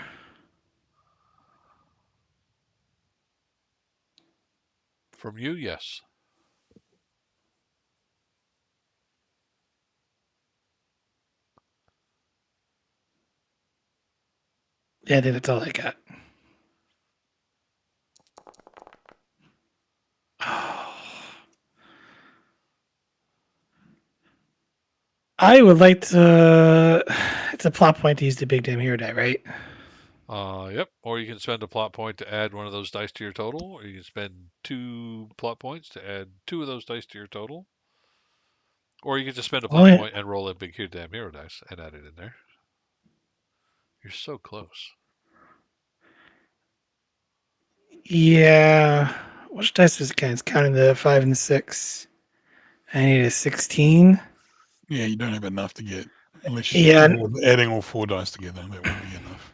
From you, yes. Yeah, I think that's all I got. I would like to. It's a plot point to use the big damn hero die, right? Yep. Or you can spend a plot point to add one of those dice to your total, or you can spend 2 plot points to add 2 of those dice to your total. Or you can just spend a plot point and roll a big damn hero dice and add it in there. You're so close. Yeah. Which dice is it? It's counting the 5 and the 6. I need a 16. Yeah, you don't have enough to get, unless Yeah. you're adding all 4 dice together, that won't be enough.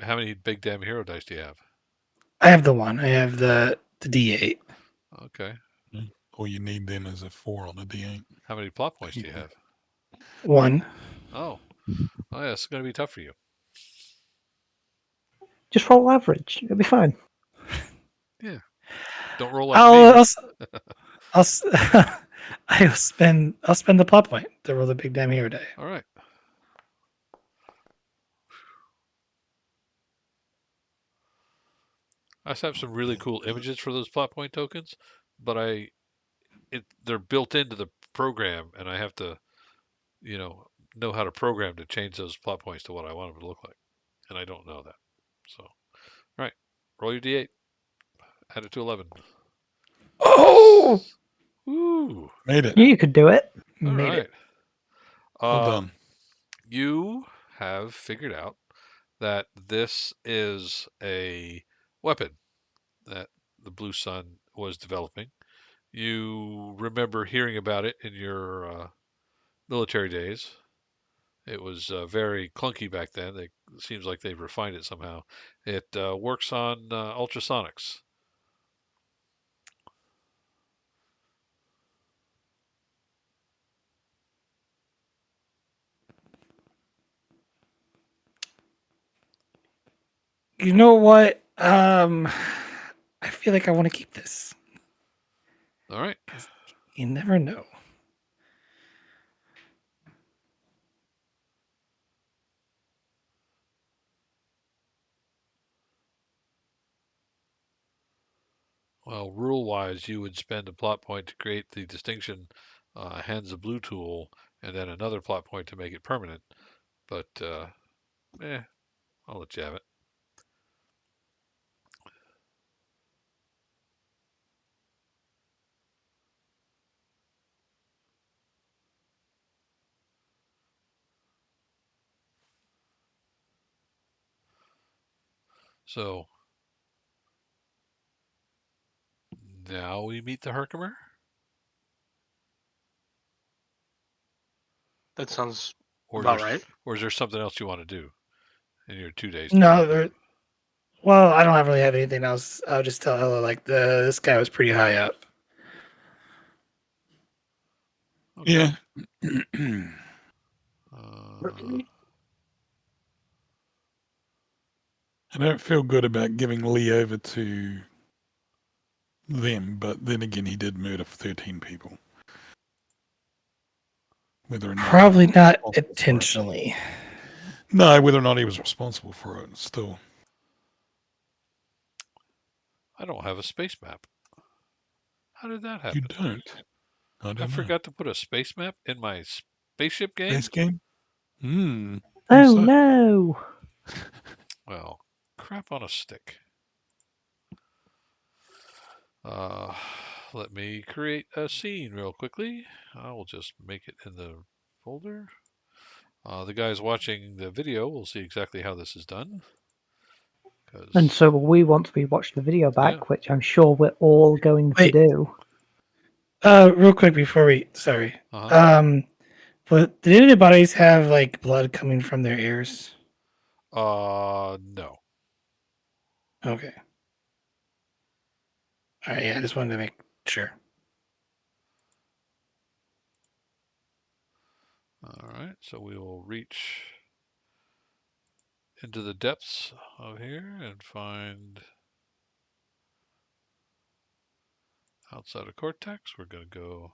How many big damn hero dice do you have? I have the one. I have the D8. Okay. All you need then is a 4 on the D8. How many plot points do you have? 1. Oh, yeah, it's going to be tough for you. Just roll average. It'll be fine. Yeah. Don't roll like me. I'll spend the plot point to roll the big damn hero die. All right. I have some really cool images for those plot point tokens, but they're built into the program, and I have to, know how to program to change those plot points to what I want them to look like, and I don't know that. So, all right, roll your d8, add it to 11. Oh, Ooh, Made it. You could do it. all made right. it. Well done. You have figured out that this is a weapon that the Blue Sun was developing. You remember hearing about it in your military days. It was very clunky back then. It seems like they've refined it somehow. It works on ultrasonics. You know what? I feel like I want to keep this. All right. You never know. Well, rule-wise, you would spend a plot point to create the distinction hands of blue tool, and then another plot point to make it permanent. But I'll let you have it. So now we meet the Herkimer. That sounds Or about right. Or is there something else you want to do in your 2 days to No, prep? Well, I don't really have anything else. I'll just tell Ella like this guy was pretty high up. Okay. Yeah. Uh, I don't feel good about giving Lee over to them, but then again, he did murder 13 people. Whether or not he was Probably not responsible for it. intentionally. No, whether or not he was responsible for it, still. I don't have a space map. How did that You happen? don't. I don't I know. forgot to put a space map in my spaceship game. Base game? Hmm. Oh So, no! Well, crap on a stick. Uh, let me create a scene real quickly. I will just make it in the folder. The guys watching the video will see exactly how this is done. And so we want to watch the video back, Yeah. which I'm sure we're all going to Wait. do. Real quick before sorry. Uh-huh. But did any bodies have like blood coming from their ears? No. Okay. All right. Yeah, I just wanted to make sure. All right. So we will reach into the depths of here and find outside of Cortex. We're going to go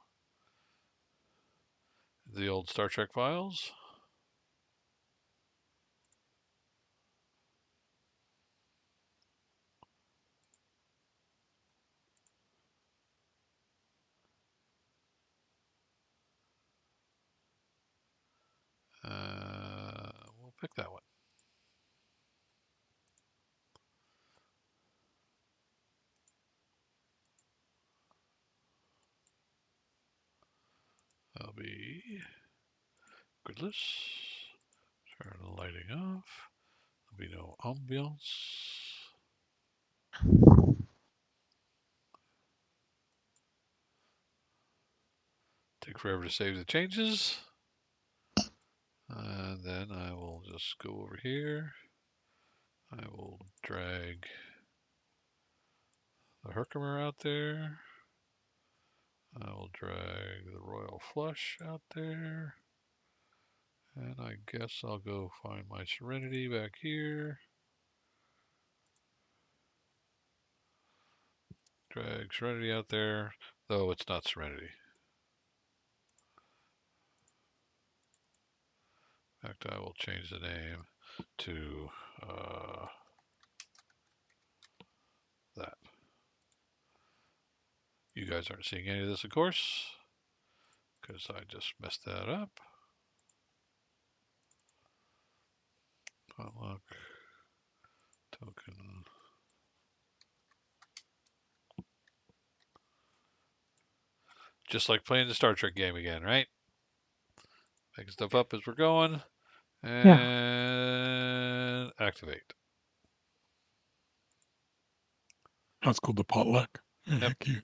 the old Star Trek files. We'll pick that one. That'll be gridless. Turn the lighting off. There'll be no ambiance. Take forever to save the changes. And then I will just go over here. I will drag the Herkimer out there. I will drag the Royal Flush out there. And I guess I'll go find my Serenity back here. Drag Serenity out there, though it's not Serenity. In fact, I will change the name to that. You guys aren't seeing any of this, of course, because I just messed that up. Potluck token. Just like playing the Star Trek game again, right? Making stuff up as we're going. And activate. that's called the potluck. Yep. Heck you.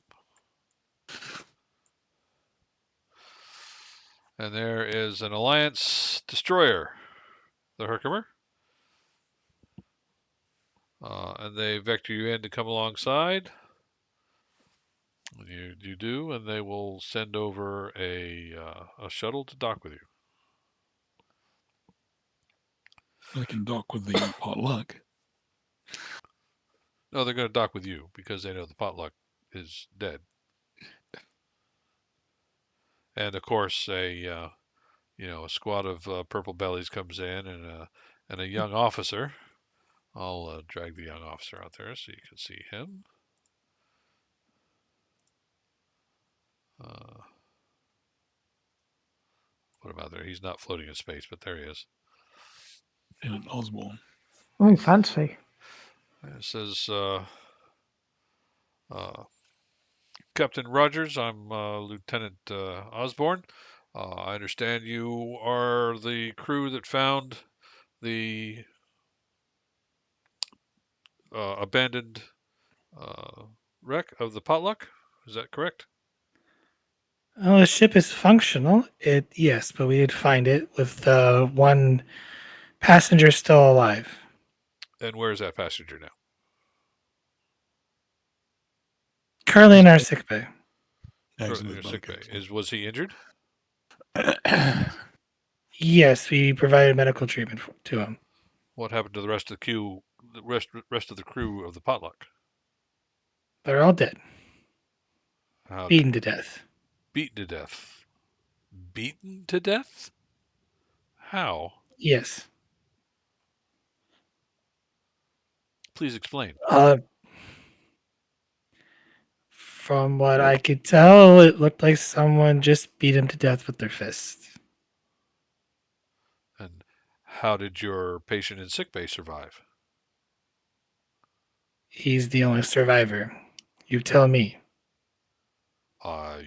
And there is an Alliance destroyer, the Herkimer. And they vector you in to come alongside. You do, and they will send over a shuttle to dock with you. I can dock with the potluck. No, they're going to dock with you because they know the potluck is dead. And of course, a squad of purple bellies comes in, and a young officer. I'll drag the young officer out there so you can see him. Put him out there. He's not floating in space, but there he is. And Osborne. Oh, fancy. It says Captain Rogers. I'm Lieutenant Osborne. I understand you are the crew that found the abandoned wreck of the potluck. Is that correct? Well, the ship is functional. Yes, but we did find it with one passenger still alive. And where is that passenger now? Currently in our sick bay. Yeah, he's in In his your sick bay. bunk, Was he injured? actually. Yes, we provided medical treatment to him. What happened to the rest of the queue? The rest of the crew of the potluck? They're all dead, How beaten to death. beaten to death? Beaten to death? How? Yes. Please explain. From what I could tell, it looked like someone just beat him to death with their fists. And how did your patient in sick bay survive? He's the only survivor. You tell me.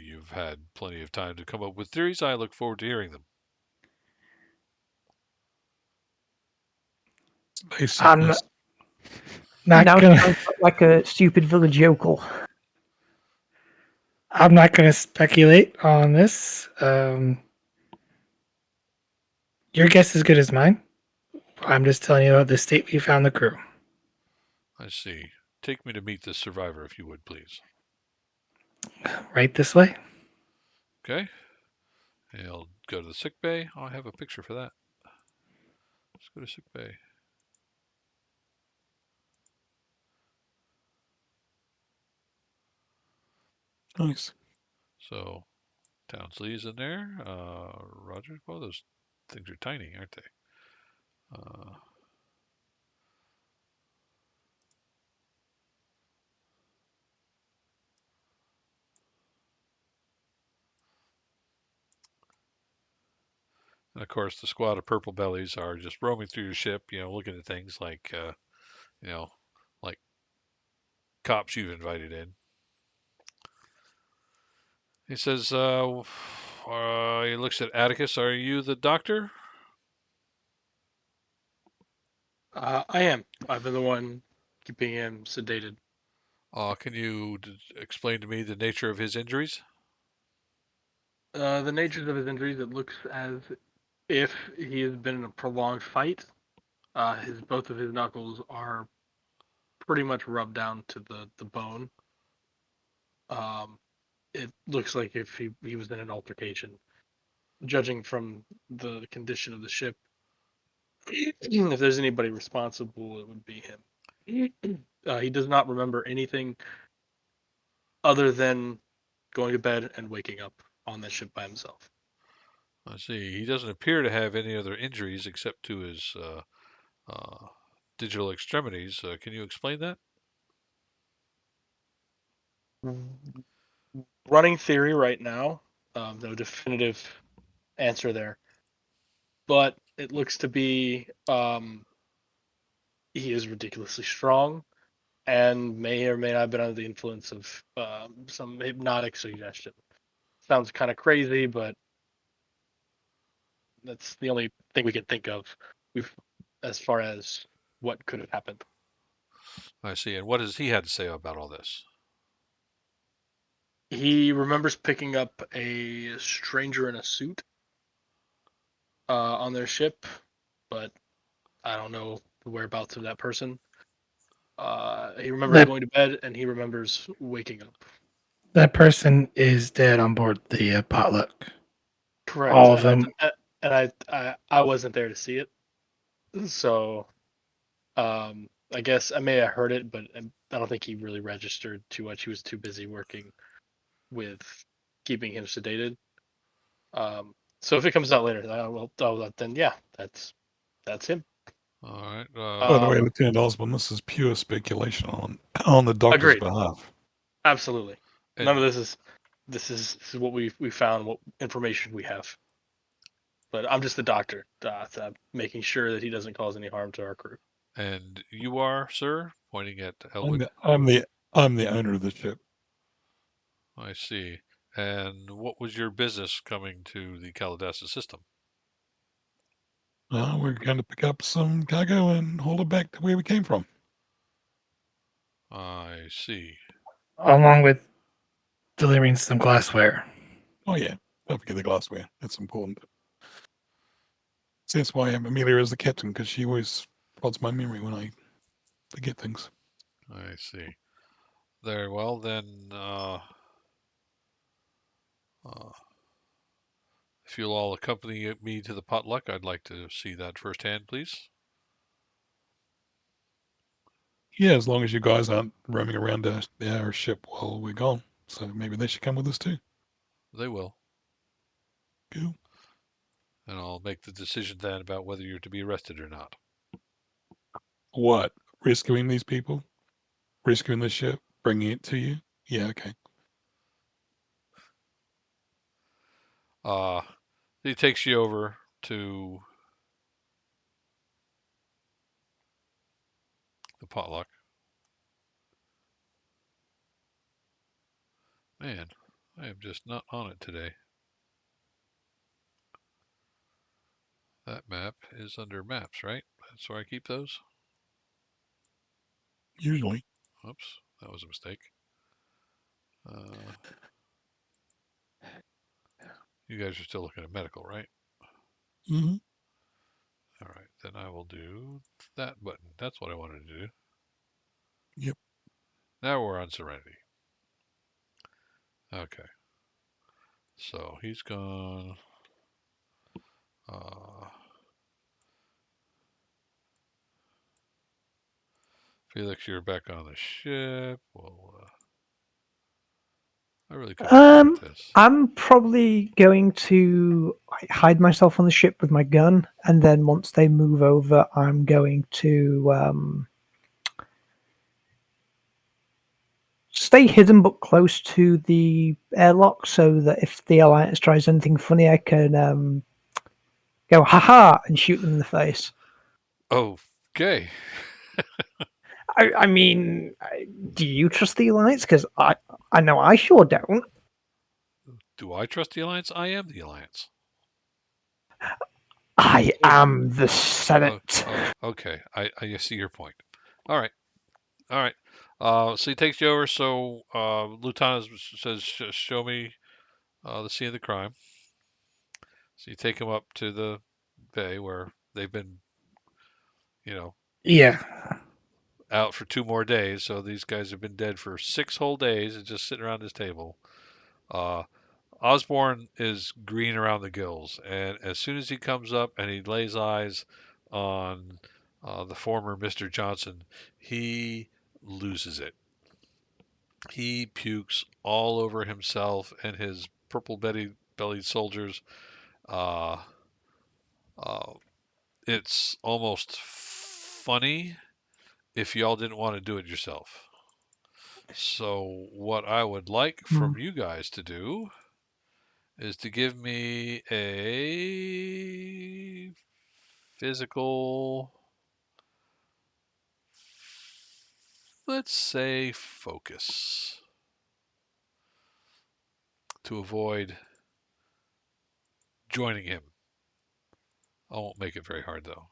You've had plenty of time to come up with theories. I look forward to hearing them. Space I'm sickness. not Now gonna. sounds like a stupid village yokel. I'm not gonna speculate on this. Your guess is good as mine. I'm just telling you about the state we found the crew. I see. Take me to meet this survivor, if you would, please. Right this way. Okay. I'll go to the sick bay. Oh, I have a picture for that. Let's go to sick bay. Nice. So Townsley's in there. Roger. Oh, those things are tiny, aren't they? And of course, the squad of purple bellies are just roaming through your ship, looking at things like, you know, like cops you've invited in. He says, he looks at Atticus. Are you the doctor? I am. I've been the one keeping him sedated. Can you explain to me the nature of his injuries? The nature of his injuries, it looks as if he has been in a prolonged fight. Both of his knuckles are pretty much rubbed down to the bone. Um, it looks like if he was in an altercation. Judging from the condition of the ship, if there's anybody responsible, it would be him. He does not remember anything other than going to bed and waking up on that ship by himself. I see. He doesn't appear to have any other injuries except to his uh, digital extremities. Can you explain that? Running theory right now, no definitive answer there, but it looks to be he is ridiculously strong and may or may not have been under the influence of some hypnotic suggestion. Sounds kind of crazy, but that's the only thing we can think of. We've as far as what could have happened. I see. And what has he had to say about all this? He remembers picking up a stranger in a suit on their ship, but I don't know the whereabouts of that person. He remembers That going to bed and he remembers waking up. that person is dead on board the potluck. Correct, All of them. I wasn't there to see it, so I guess I may have heard it, but I don't think he really registered too much. He was too busy working with keeping him sedated. So if it comes out later, then yeah, that's him. All right. By the way, Um, Lieutenant Osborne, this is pure speculation on the doctor's Agreed, behalf. absolutely. And None of this is what we found, what information we have. But I'm just the doctor, making sure that he doesn't cause any harm to our crew. and you are, sir, pointing at I'm Elwood. the owner of the ship. I see. And what was your business coming to the Calabasas system? We're going to pick up some cargo and haul it back to where we came from. I see. Along with delivering some glassware. Oh yeah, don't forget the glassware. That's important. So that's why I have Amelia as the captain, because she always prods my memory when I forget things. I see. Very well, then. If you'll all accompany me to the potluck, I'd like to see that firsthand, please. Yeah, as long as you guys aren't roaming around our ship while we're gone. So maybe they should come with us too. They will. Cool. And I'll make the decision then about whether you're to be arrested or not. What? Rescuing these people? Rescuing the ship? Bringing it to you? Yeah, okay. He takes you over to the potluck. Man, I am just not on it today. That map is under maps, right? That's where I keep those. Usually. Oops, that was a mistake. You guys are still looking at medical, right? Mm-hmm. All right, then I will do that button. That's what I wanted to do. Yep. Now we're on Serenity. Okay. So he's gone. Felix, you're back on the ship. Well, I really couldn't afford this. I'm probably going to hide myself on the ship with my gun, and then once they move over, I'm going to stay hidden but close to the airlock, so that if the Alliance tries anything funny, I can go "ha" and shoot them in the face. Okay. I mean, do you trust the Alliance? Because I know I sure don't. Do I trust the Alliance? I am the Alliance. I am the Senate. Okay. I see your point. All right. All right. So he takes you over. So Lieutenant says, "Show me the scene of the crime." So you take him up to the bay where they've been, Yeah. out for 2 more days. So these guys have been dead for 6 whole days and just sitting around this table. Osborne is green around the gills, and as soon as he comes up and he lays eyes on the former Mr. Johnson, he loses it. He pukes all over himself and his purple bellied soldiers. Uh, uh, it's almost funny if y'all didn't want to do it yourself. So, what I would like from you guys to do is to give me a physical, let's say, focus to avoid joining him. I won't make it very hard, though.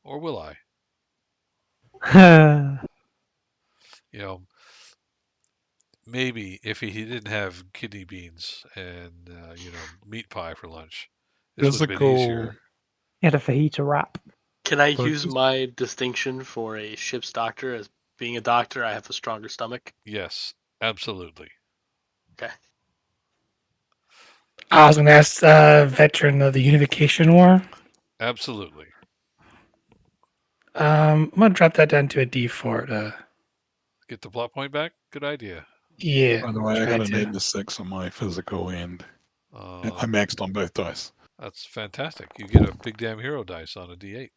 Or will I? You know, maybe if he didn't have kidney beans and, meat pie for lunch, this would have been Physical easier. He had a fajita wrap. Can I use focus. my distinction for a ship's doctor as being a doctor? I have a stronger stomach. Yes, absolutely. Okay. I was going to ask veteran of the Unification War. Absolutely. I'm going to drop that down to a D4 to, Get the plot point back? Good idea. yeah. By the way, I try got an to. 8 and a 6 on my physical, and I Uh, maxed on both dice. that's fantastic. You get a big damn hero dice on a D8.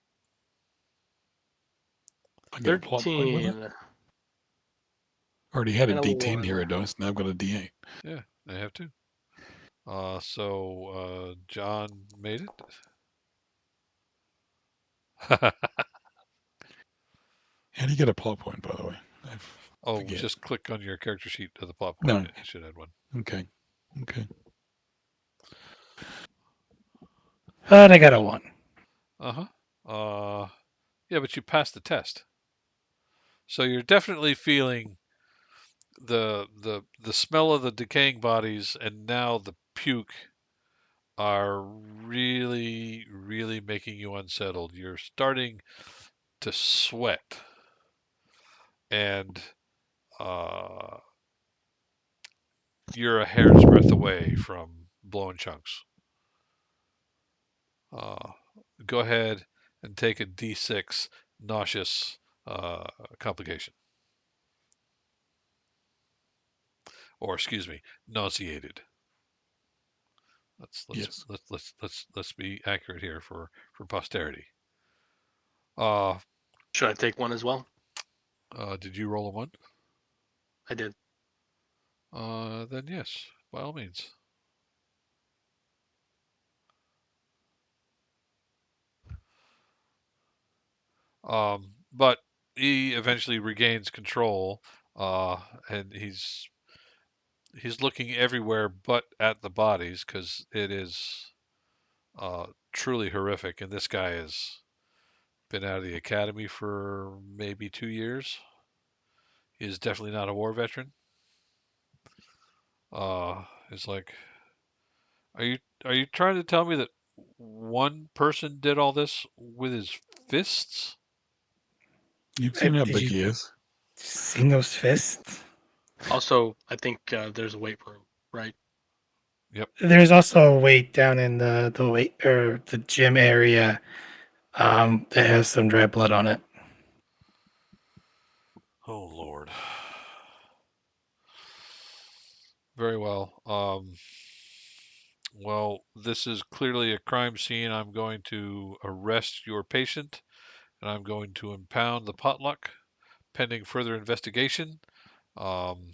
I get a plot point with it. 13 Already had a and a D10 1. hero dice, now I've got a D8. Yeah, they have to. So John made it. How do you get a plot point, by the way? I forget. Just click on your character sheet to the plot No. point. It should add one. Okay. But I got a 1. Uh-huh. Yeah, but you passed the test. So you're definitely feeling the smell of the decaying bodies and now the puke are really, really making you unsettled. You're starting to sweat. and you're a hair's breadth away from blowing chunks. Go ahead and take a D6 nauseous complication, or excuse me, nauseated. Yes. Let's be accurate here for posterity. Should I take one as well? Did you roll a 1? I did. Then yes, by all means. But he eventually regains control, and he's looking everywhere but at the bodies because it is truly horrific. And this guy has been out of the academy for maybe 2 years. He is definitely not a war veteran. It's like, are you trying to tell me that one person did all this with his fists? You've seen how Did big you he is. see those fists? Also, I think there's a weight room, right? Yep. There's also a weight down in the weight or the gym area that has some dry blood on it. Oh Lord. Very well. Well, this is clearly a crime scene. I'm going to arrest your patient, and I'm going to impound the potluck pending further investigation. Um,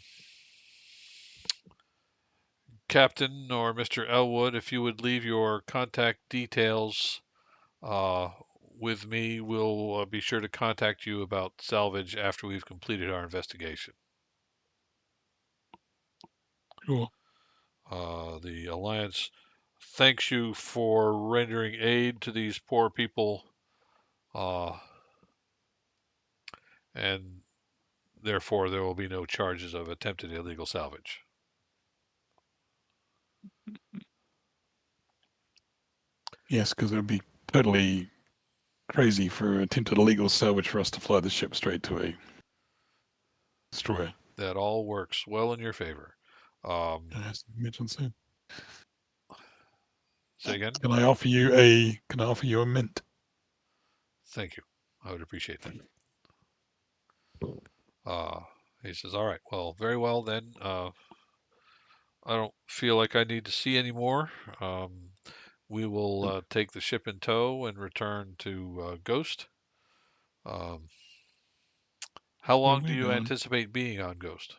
Captain or Mr. Elwood, if you would leave your contact details uh, with me, we'll be sure to contact you about salvage after we've completed our investigation. Sure. The Alliance thanks you for rendering aid to these poor people, and therefore there will be no charges of attempted illegal salvage. Yes, because it would be totally crazy for attempted illegal salvage for us to fly the ship straight to a destroyer. That all works well in your favor. As mentioned soon. Say again? Can I offer you a mint? Thank you. I would appreciate that. He says, all right, well, very well then. I don't feel like I need to see any more. We will take the ship in tow and return to Ghost. Um, how Where long do we're you going. anticipate being on Ghost?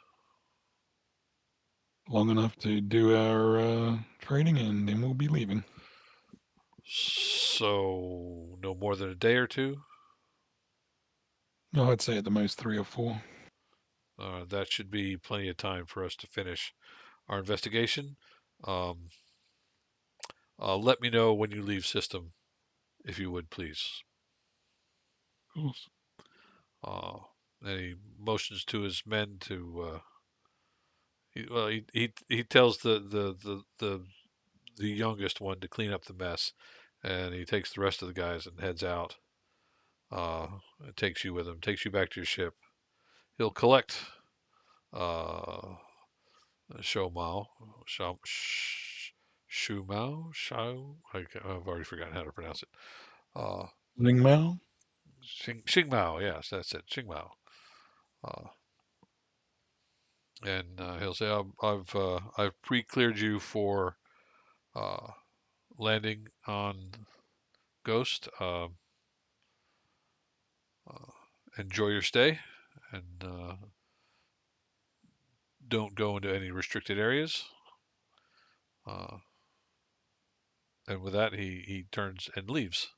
Long enough to do our training, and then we'll be leaving. So, no more than a day or two? No, I'd say at the most 3 or 4. That should be plenty of time for us to finish our investigation. Um, let me know when you leave system, if you would, please. Of course. Uh, and he motions to his men to. He tells the youngest one to clean up the mess, and he takes the rest of the guys and heads out. Takes you with him, takes you back to your ship. He'll collect uh, Shomao, Shumao, Shao. I've already forgotten how to pronounce it. Uh, Ling Mao? Xingmao, yes, that's it, Xingmao. Uh, and he'll say, I've pre-cleared you for uh, landing on Ghost. Enjoy your stay, and don't go into any restricted areas. Uh, and with that, he turns and leaves,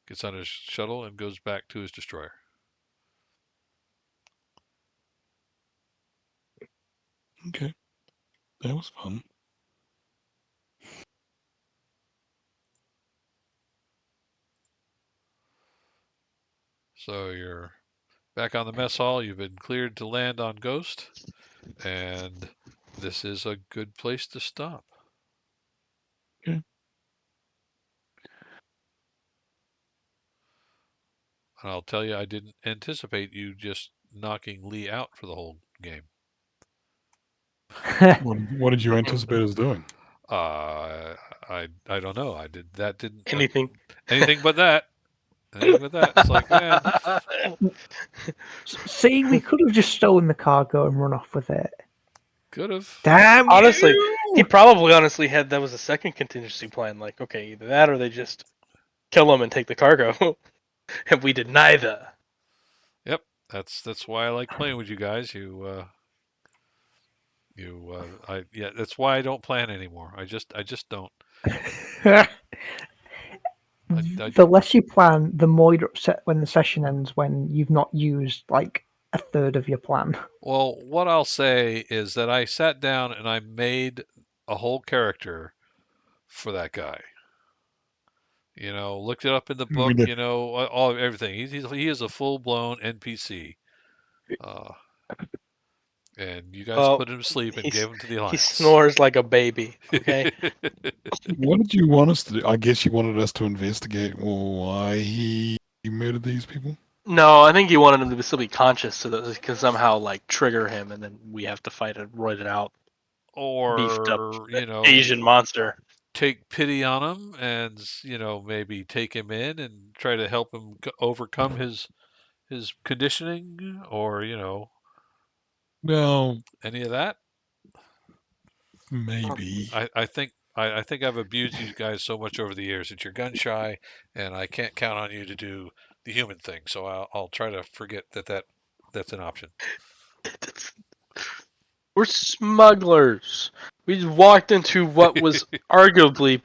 gets on his shuttle, and goes back to his destroyer. Okay. That was fun. So you're back on the mess hall. You've been cleared to land on Ghost, and this is a good place to stop. Okay. And I'll tell you, I didn't anticipate you just knocking Lee out for the whole game. What did you anticipate us doing? I don't know. I did that. Didn't Anything. anything but that. Anything but that. It's like, man, See, we could have just stolen the cargo and run off with it. could have. Damn Honestly, you! he probably honestly had that was a second contingency plan. Like, okay, either that or they just kill him and take the cargo. And we did neither. Yep. That's why I like playing with you guys. That's why I don't plan anymore. I just don't. The less you plan, the more you're upset when the session ends when you've not used like a third of your plan. Well, what I'll say is that I sat down and I made a whole character for that guy. Looked it up in the We book. did. Everything. He is a full blown NPC. And you guys Well, put him to sleep and gave him to the He Alliance. snores like a baby. Okay. What did you want us to do? I guess you wanted us to investigate why he murdered these people. No, I think he wanted him to still be conscious, so that he can somehow like trigger him, and then we have to fight a roided out, beefed up Or Asian monster. take pity on him and maybe take him in and try to help him overcome his conditioning, or Well, any of that. maybe. I think I've abused you guys so much over the years that you're gun shy, and I can't count on you to do the human thing. So I'll try to forget that's an option. We're smugglers. We just walked into what was arguably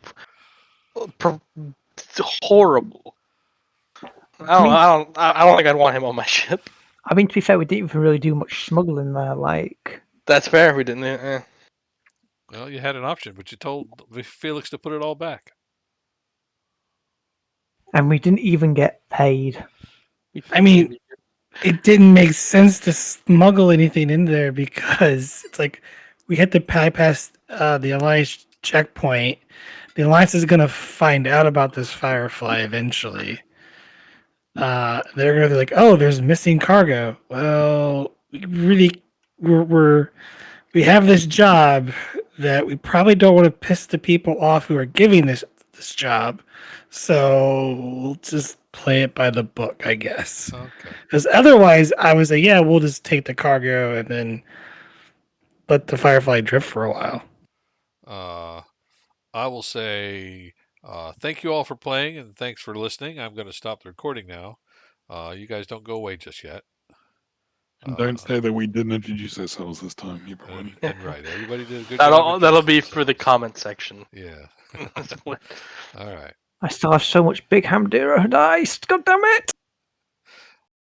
horrible. I don't think I'd want him on my ship. I mean, to be fair, we didn't even really do much smuggling there. Like, That's fair. We didn't. Well, you had an option, but you told Felix to put it all back. and we didn't even get paid. I mean, it didn't make sense to smuggle anything in there because it's like we had to bypass the Alliance checkpoint. The Alliance is going to find out about this Firefly eventually. They're going to be like, "Oh, there's missing cargo." Well, we have this job that we probably don't want to piss the people off who are giving this job, so we'll just play it by the book, I guess. Okay. Because otherwise, I was like, "Yeah, we'll just take the cargo and then let the Firefly drift for a while." I will say thank you all for playing, and thanks for listening. I'm going to stop the recording now. You guys don't go away just yet. And don't say that we didn't introduce ourselves this time, everybody. And right, everybody did a good job. That'll be for the comment section. Yeah. All right. I still have so much Big Ham Duro dice. God damn it!